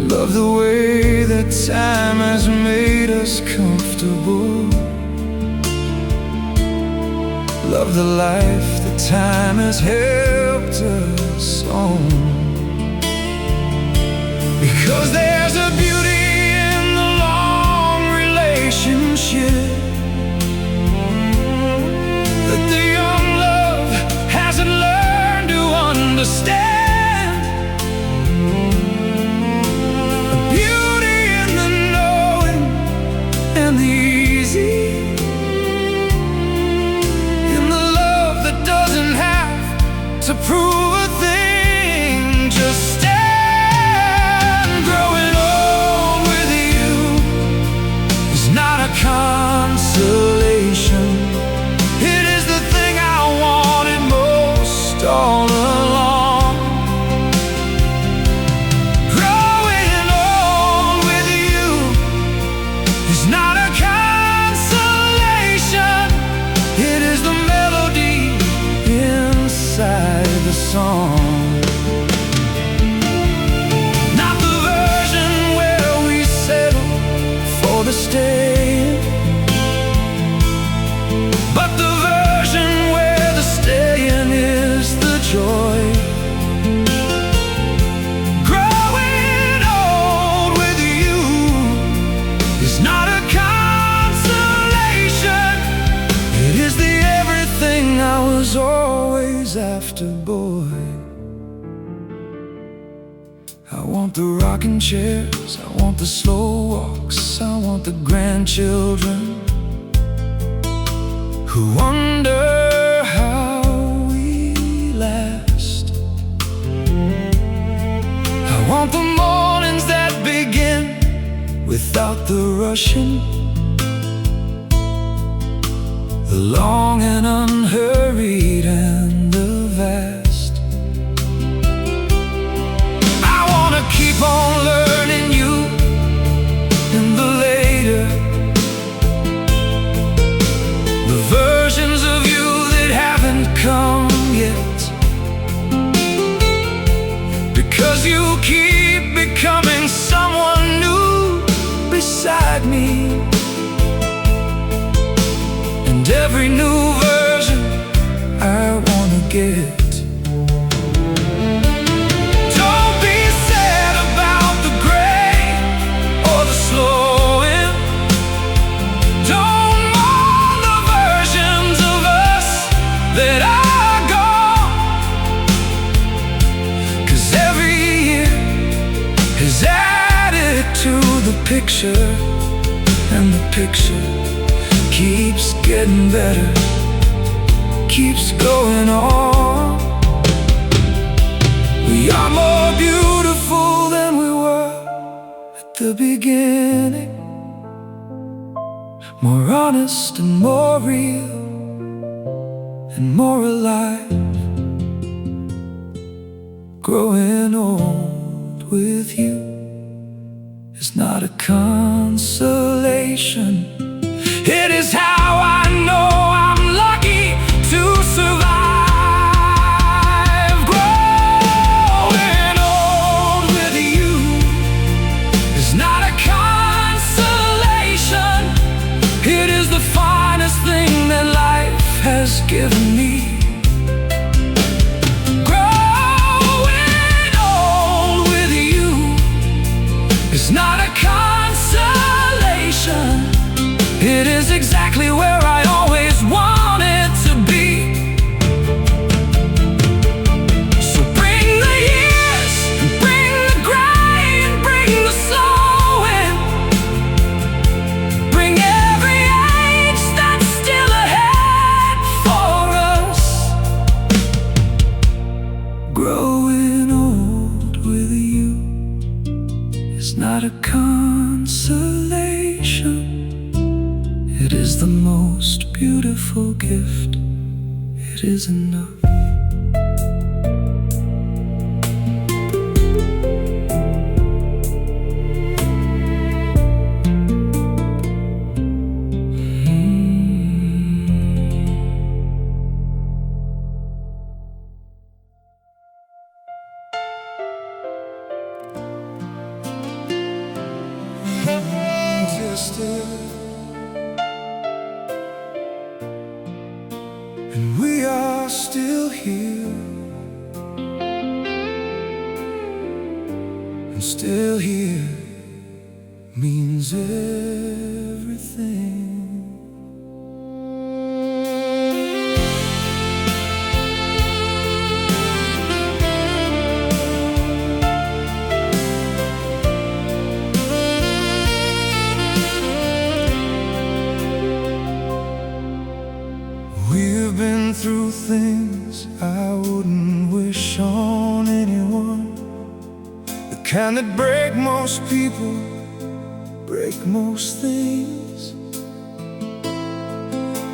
Love the way that time has made us comfortable. Love the life that time has helped us on. Because there's a beauty in the long relationship that the young love hasn't learned to understand. A beauty in the knowing and the easy, in the love that doesn't have to prove a thing, just stand. Growing old with you is not a consolation, altar boy. I want the rocking chairs, I want the slow walks, I want the grandchildren who wonder how we last. I want the mornings that begin without the rushing, the long and unhurried and the vast. I wanna keep on learning you in the later, the versions of you that haven't come yet, because you keep becoming someone new beside me. Every new version I wanna get. Don't be sad about the gray or the slowing. Don't mourn the versions of us that are gone, 'cause every year has added to the picture, and the picture keeps getting better, keeps going on. We are more beautiful than we were at the beginning, more honest and more real and more alive. Growing old with you is not a consolation. It is how I know I'm lucky to survive. Growing old with you is not a consolation. It is the finest thing that life has given me. Growing old with you is not a consolation. It is exactly where I always wanted to be. So bring the years, and bring the gray, and bring the slowing. Bring every age that's still ahead for us. Growing old with you is not a consolation. It is the most beautiful gift. It is enough. And we are still here, and still here means everything. We've been through things I wouldn't wish on anyone, the kind that break most people, break most things,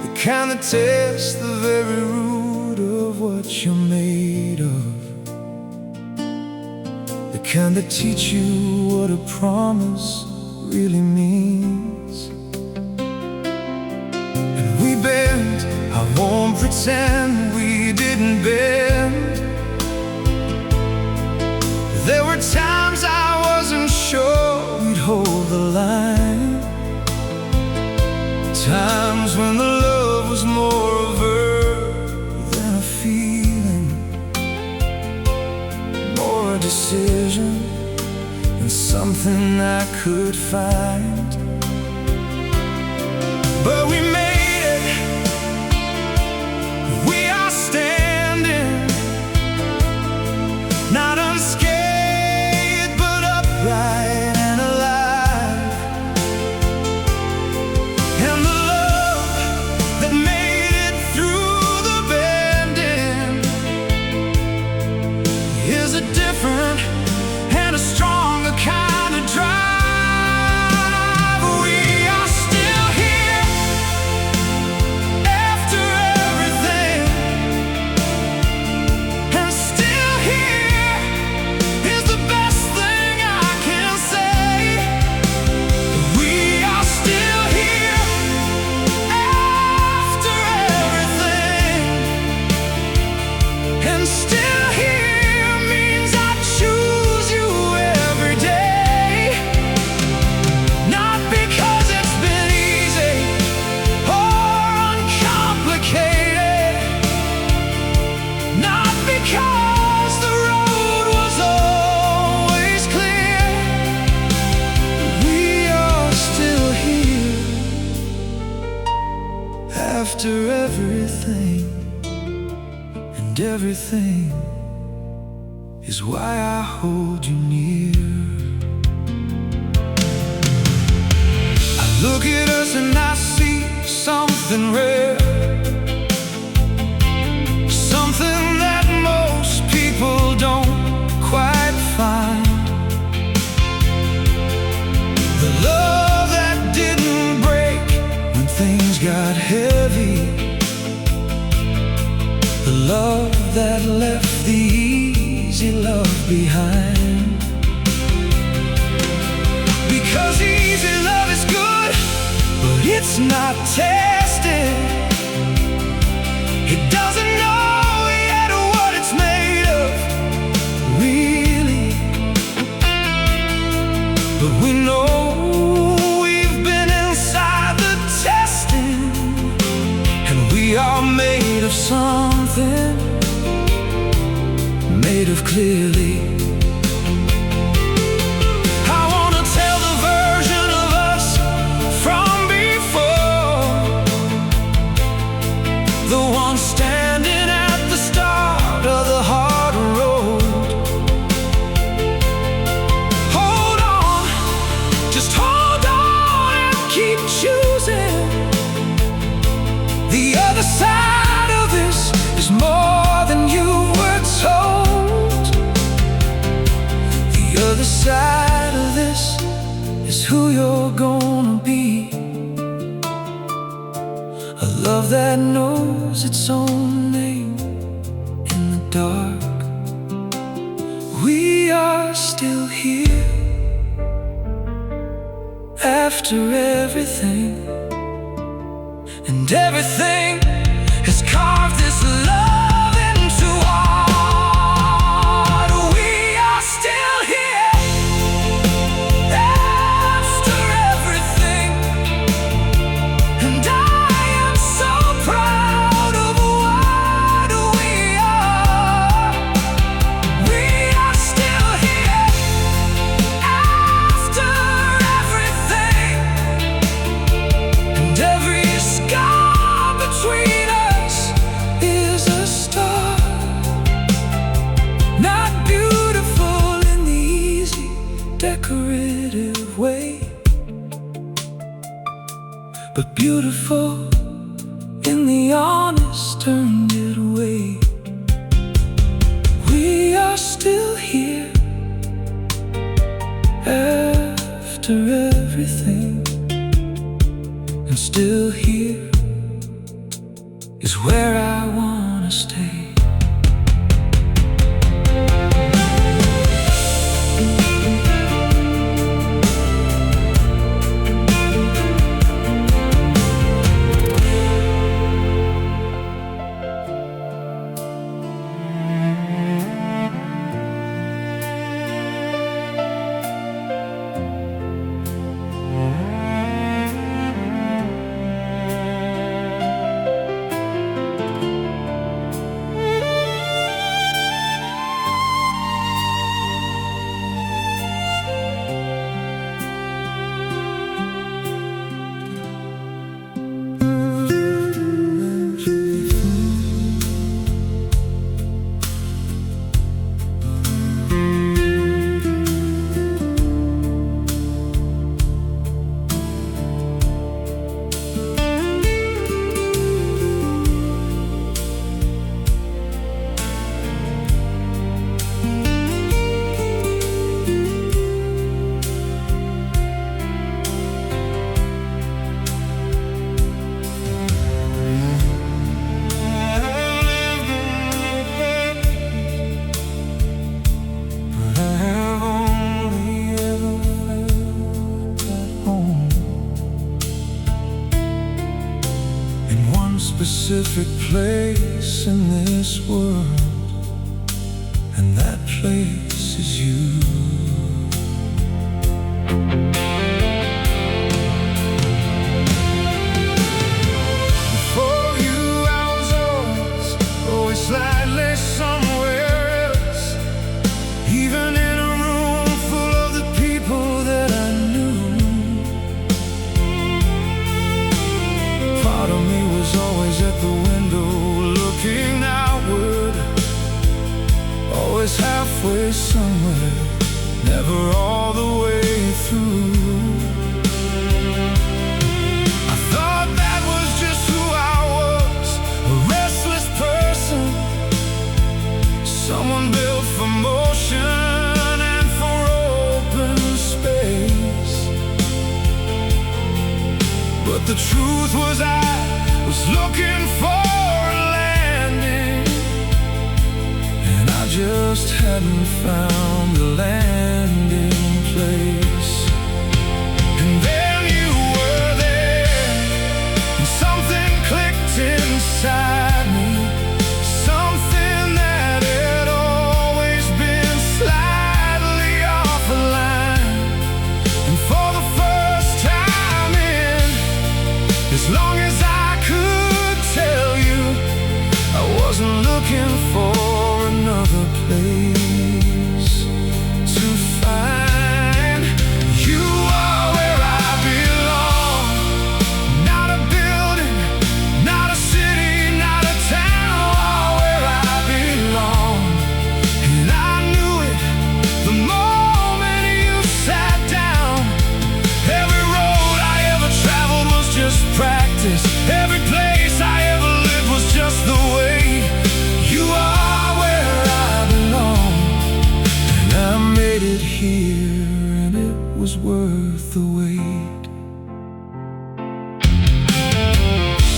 the kind that test the very root of what you're made of, the kind that teach you what a promise really means. And we bend, I won't pretend we didn't bend. There were times I wasn't sure we'd hold the line, times when the love was more a verb than a feeling, more a decision than something I could find. But we made it, we are standing, after everything, and everything is why I hold you near. I look at us and I see something rare, something that most people don't quite find. The love that didn't break when things got heavy, the love that left the easy love behind. Because easy love is good, but it's not tested. It doesn't know yet what it's made of, really. But we know we've been inside the testing, and we are made of something, made of clearly. I wanna tell the version of us from before, the one standing at the start of the hard road. Hold on, just hold on and keep choosing. The other side of this is more than you were told. The other side of this is who you're gonna be. A love that knows its own name in the dark. We are still here after everything, and everything has carved this love into art. We are still here after everything, and I am so proud of what we are. We are still here after everything, and every scar between us is a star. Not beautiful in the easy, decorative way, but beautiful in the honest, turned it away. We are still here after everything, and still here is where I wanna stay. Specific place in this world, and that place is you. Before you I was always slightly somewhere else, even in a room full of the people that I knew. Part of me was always the window looking outward, always halfway somewhere, never all the way through. I thought that was just who I was, a restless person, someone built for motion and for open space. But the truth was I was looking for a landing, and I just hadn't found the landing place. And then you were there, and something clicked inside me, something that had always been slightly off a line. And for the first time in as long as I could tell you, I wasn't looking for another place to find. You are where I belong, not a building, not a city, not a town. You are where I belong, and I knew it the moment you sat down. Every road I ever traveled was just practice. Every place I ever lived was just the way. You are where I belong, and I made it here, and it was worth the wait.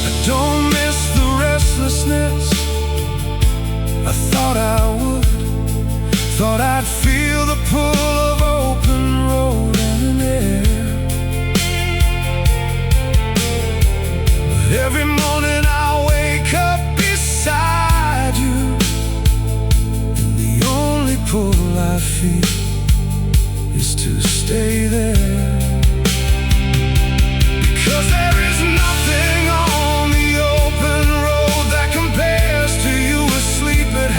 I don't miss the restlessness I thought I would. Thought I'd feel the pull of open road and air. But every morning I wake up beside you, and the only pull I feel is to stay there. Because there is nothing on the open road that compares to you asleep at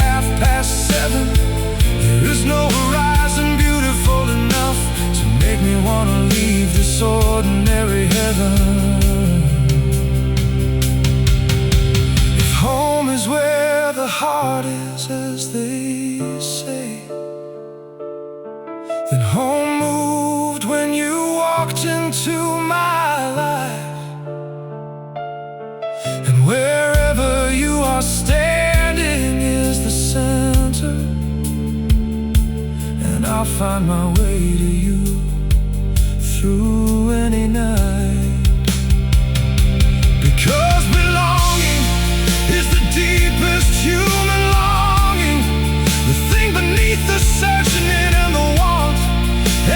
7:30. There is no horizon beautiful enough to make me wanna leave this ordinary heaven. If home is where the heart is, as they say, then home moved when you walked into my life. And wherever you are standing is the center, and I'll find my way to you through any night. Because belonging is the deepest human longing, the thing beneath the searching and the want.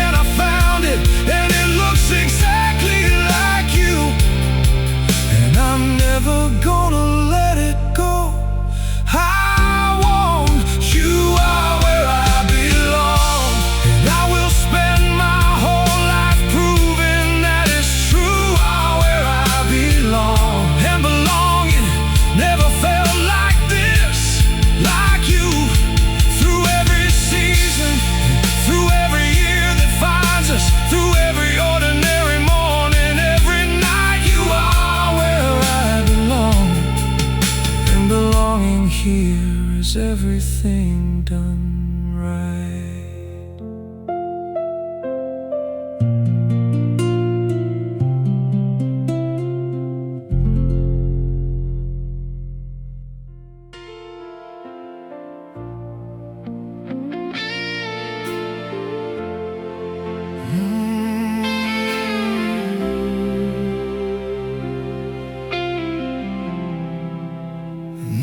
And I found it, and it looks exactly like you, and I'm never gonna let it go. I want you. Are where I belong, and I will spend my whole life proving that it's true. Are where I belong, and belonging never felt like this, like you. Through every season, through every year that finds us, through every ordinary morning, every night. You are where I belong, and belonging here is everything done right.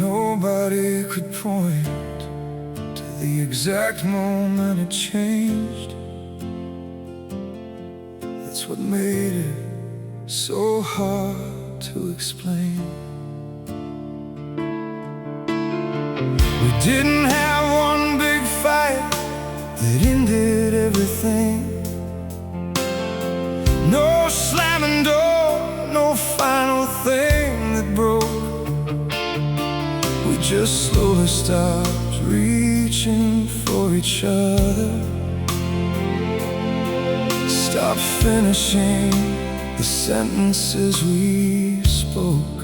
Nobody could point to the exact moment it changed. That's what made it so hard to explain. We didn't have one big fight that ended everything. No slamming door, no final thing that broke. We just slowly stopped reaching for each other, stopped finishing the sentences we spoke.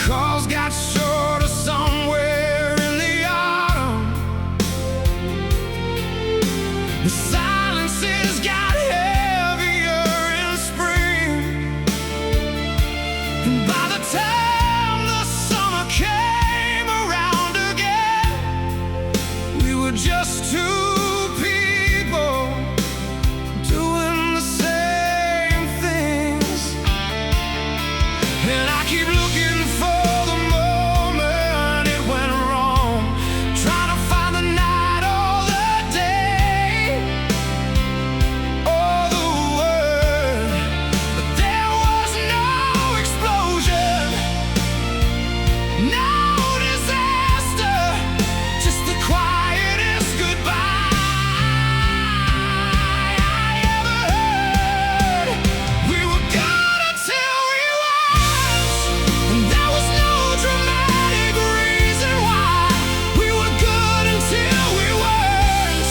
calls got shorter somewhere in the autumn. The silences got heavier in spring. And by the time the summer came around again, we were just two people doing the same things. And I keep looking for the moment it went wrong, trying to find the night or the day or the word. But there was no explosion, no disaster, just the quietest goodbye I ever heard. We were good until we weren't, and there was no dramatic reason why. We were good until we weren't,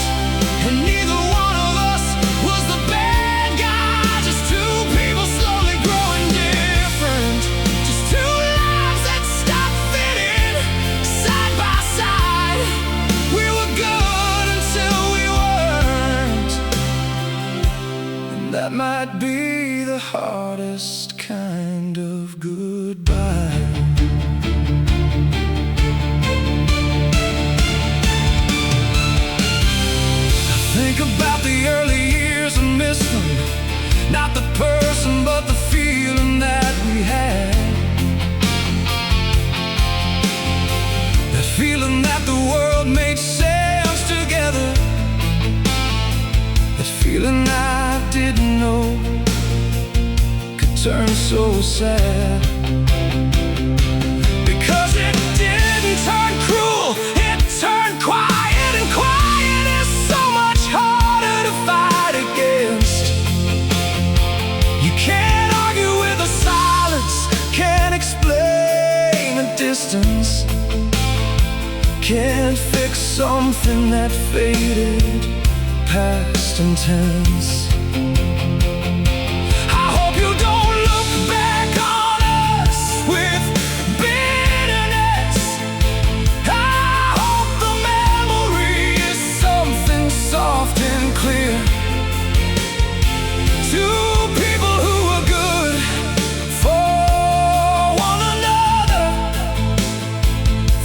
and neither one of us was the bad guy. Just two people slowly growing different, just two lives that stopped fitting side by side. We were good until we weren't, and that might be the hardest kind of goodbye. I think about the early years and miss them, not the person but the feeling that we had. That feeling that the world made sense together. That feeling I didn't know could turn so sad. Because it didn't turn cruel, it turned quiet, and quiet is so much harder to fight against. You can't argue with a silence, can't explain a distance, can't fix something that faded past intense. I hope you don't look back on us with bitterness. I hope the memory is something soft and clear. Two people who were good for one another,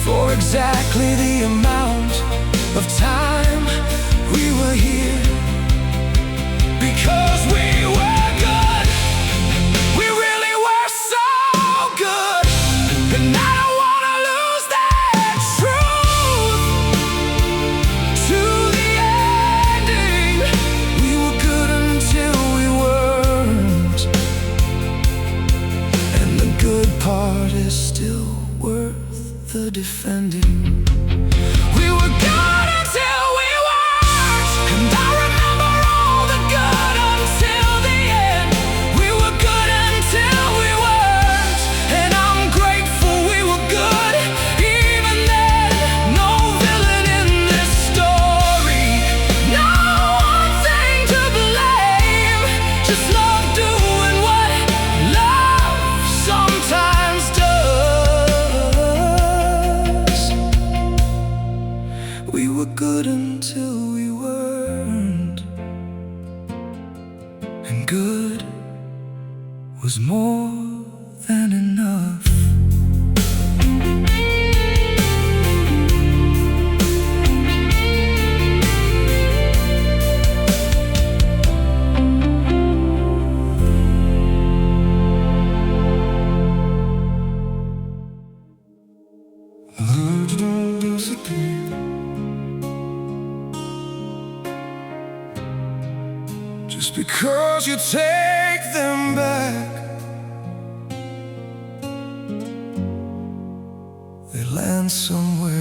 for exactly the amount of time we were here. Because we were good, we really were so good, and I don't wanna lose that truth to the ending. We were good until we weren't, and the good part is still worth the defending. We were good until we weren't, and I remember all the good until the end. We were good until we weren't, and I'm grateful we were good even then. No villain in this story, no one thing to blame, just love doing what love sometimes does. We were good until we weren't, and good was more than enough. Love don't disappear, just because you take them back. They land somewhere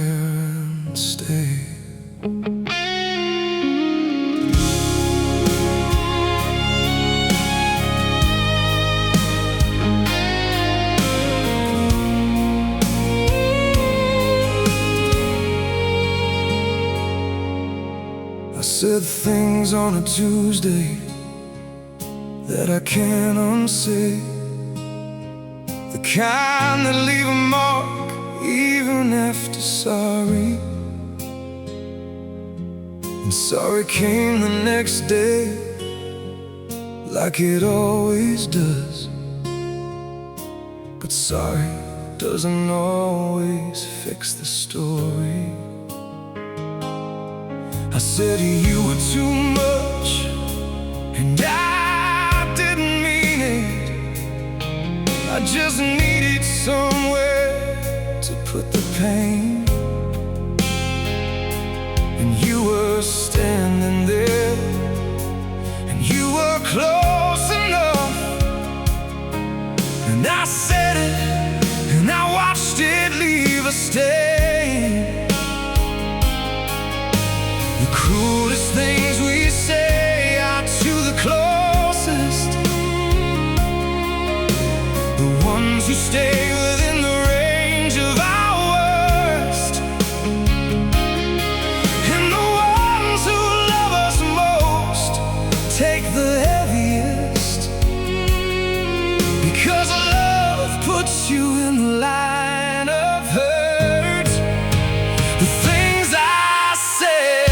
and stay. I said things on a Tuesday that I can't unsay. The kind that leave a mark even after sorry. And sorry came the next day, like it always does. But sorry doesn't always fix the story. I said you were too much, and I didn't mean it. I just needed somewhere to put the pain. And you were standing there, and you were close enough. And I said it, and I watched it leave a stain. The cruelest things we say are to the closest, the ones who stay within the range of our worst, and the ones who love us most take the heaviest, because love puts you in the line of hurt. The things I said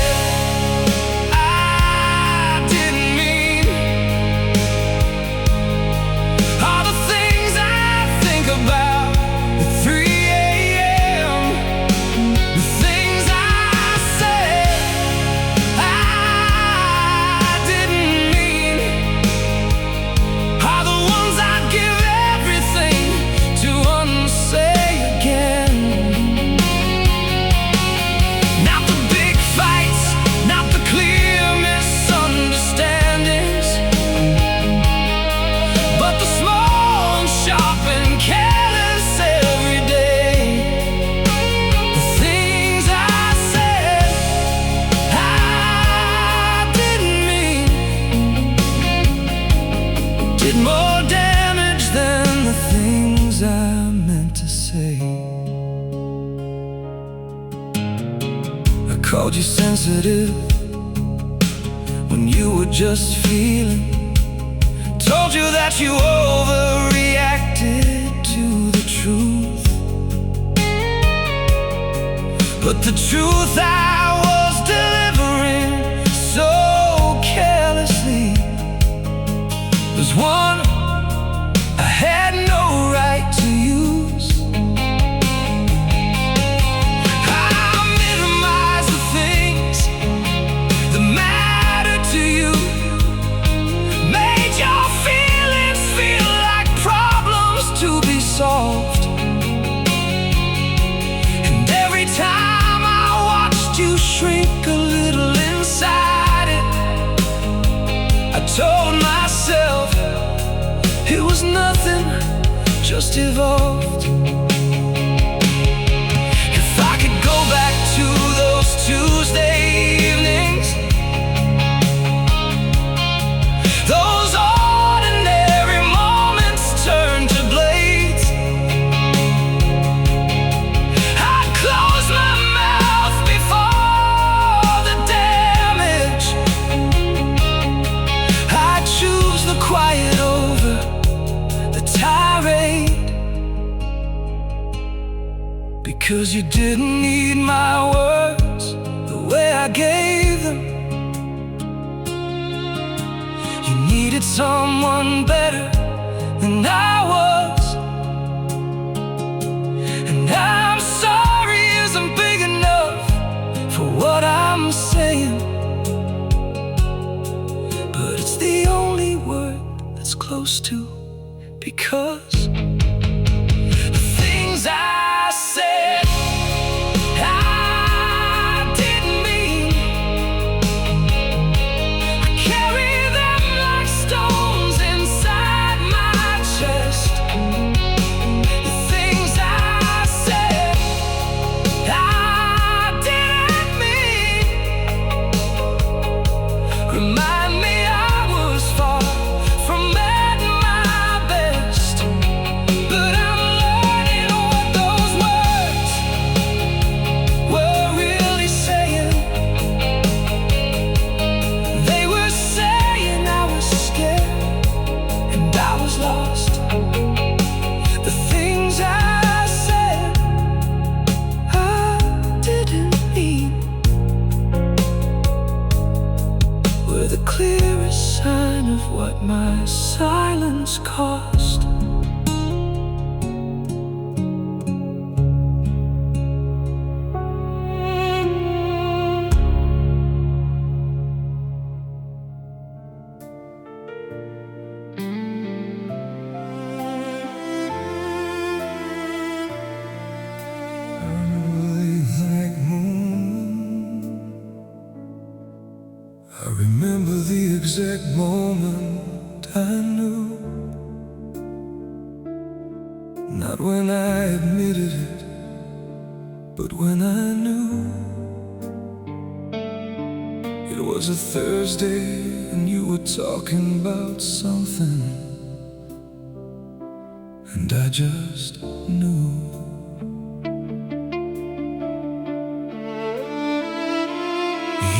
I didn't mean are the things I think about at 3 a.m. The things I said I didn't mean are the ones I'd give everything to unsay again. Not the big fights, not the clear misunderstandings, but the small and sharp and careless every day. The things I said I didn't mean did more damage than the things I meant to say. I called you sensitive when you were just feeling, told you that you overreacted to the truth. But the truth I was delivering so carelessly was one I had no right to use. I minimize the things that matter to you, made your feelings feel like problems to be solved. And every time I watched you shrink a little inside it, I told myself it was nothing, just evolved. If I could go back to those Tuesday evenings, those ordinary moments turned to blades, I'd close my mouth before the damage. I'd choose the quiet over the tirade, because you didn't need my words the way I gave them. You needed someone better than I was. And I'm sorry isn't big enough for what I'm saying, but it's the only word that's close to, because the things I said I didn't mean, I carry them like stones inside my chest. The things I said I didn't mean remind me I was far from at my best. Not when I admitted it, but when I knew. It was a Thursday and you were talking about something, and I just knew.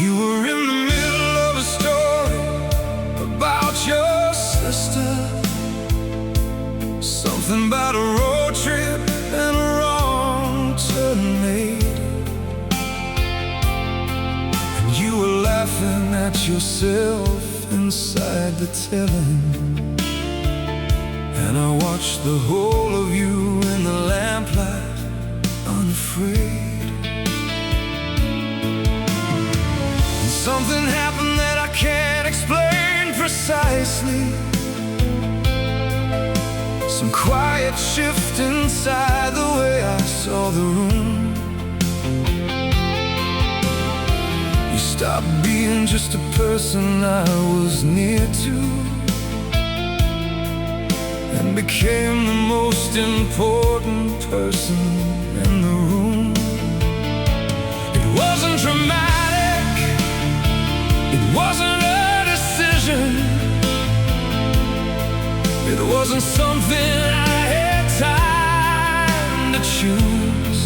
You were in the middle of a story about your sister, something about a road trip and a wrong turn made. And you were laughing at yourself inside the telling, and I watched the whole of you in the lamplight, unafraid. And something happened that I can't explain precisely. Some quiet shift inside the way I saw the room. You stopped being just a person I was near to, and became the most important person in the room. It wasn't dramatic, it wasn't a decision, it wasn't something I had time to choose.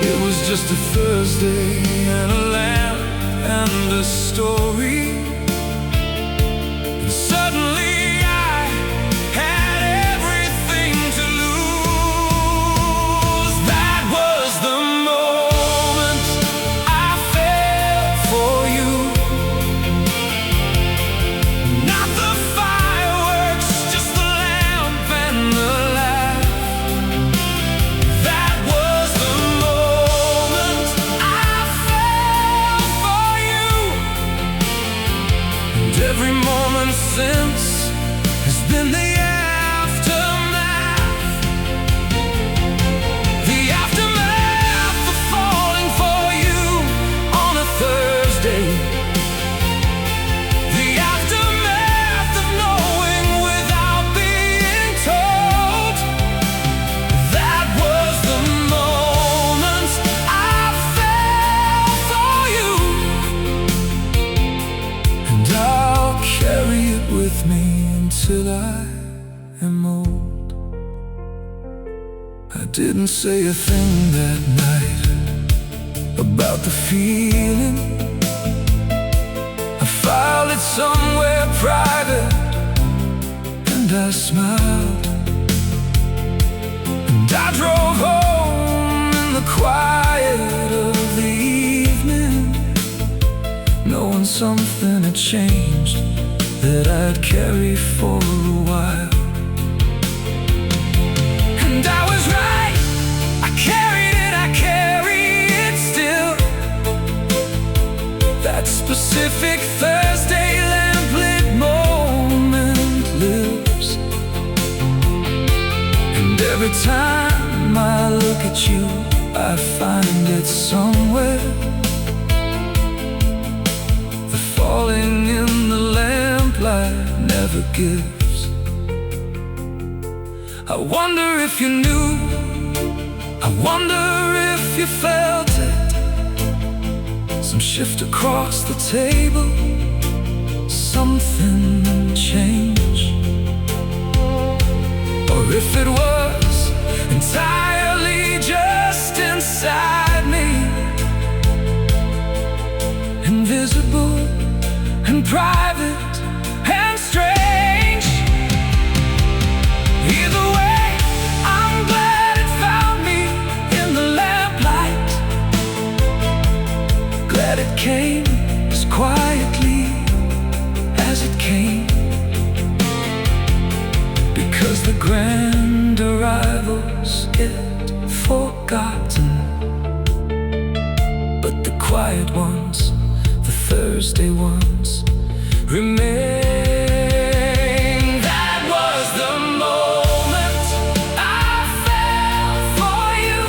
It was just a Thursday and a lamp and a story. And suddenly I had everything to lose. That was the moment I fell for you. Not the fireworks, just the lamp and the laugh. That was the moment I fell for you. And every moment since has been the aftermath. The aftermath of falling for you on a Thursday. The aftermath of knowing without being told. That was the moment I fell for you. And I'll carry it with me until I am old. I didn't say a thing that night about the feeling. I filed it somewhere private, and I smiled. And I drove home in the quiet of the evening, knowing something had changed that I'd carry for a while. And I was right, I carried it, I carry it still. That specific Thursday lamplit moment lives. And every time I look at you, I find it somewhere. The falling in the lamplight never gives. I wonder if you knew, I wonder if you felt it. Some shift across the table, something changed. Or if it was entirely just inside me, invisible and private and strange. Either way, I'm glad it found me in the lamplight. Glad it came as quietly as it came, because the grand arrivals get forgotten, but the quiet ones, the Thursday ones, remain. That was the moment I fell for you,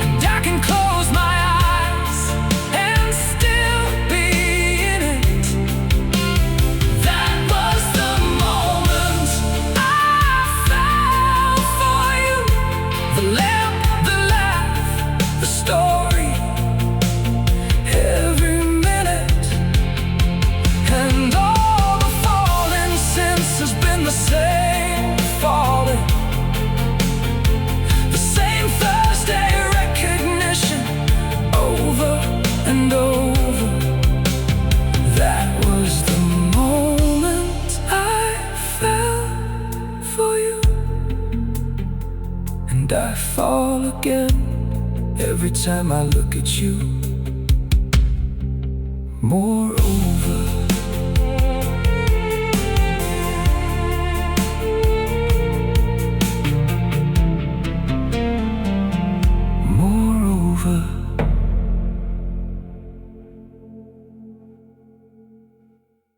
and I can close my eyes and still be in it. That was the moment I the same falling, the same Thursday recognition, over and over. That was the moment I fell for you, and I fall again every time I look at you. Moreover,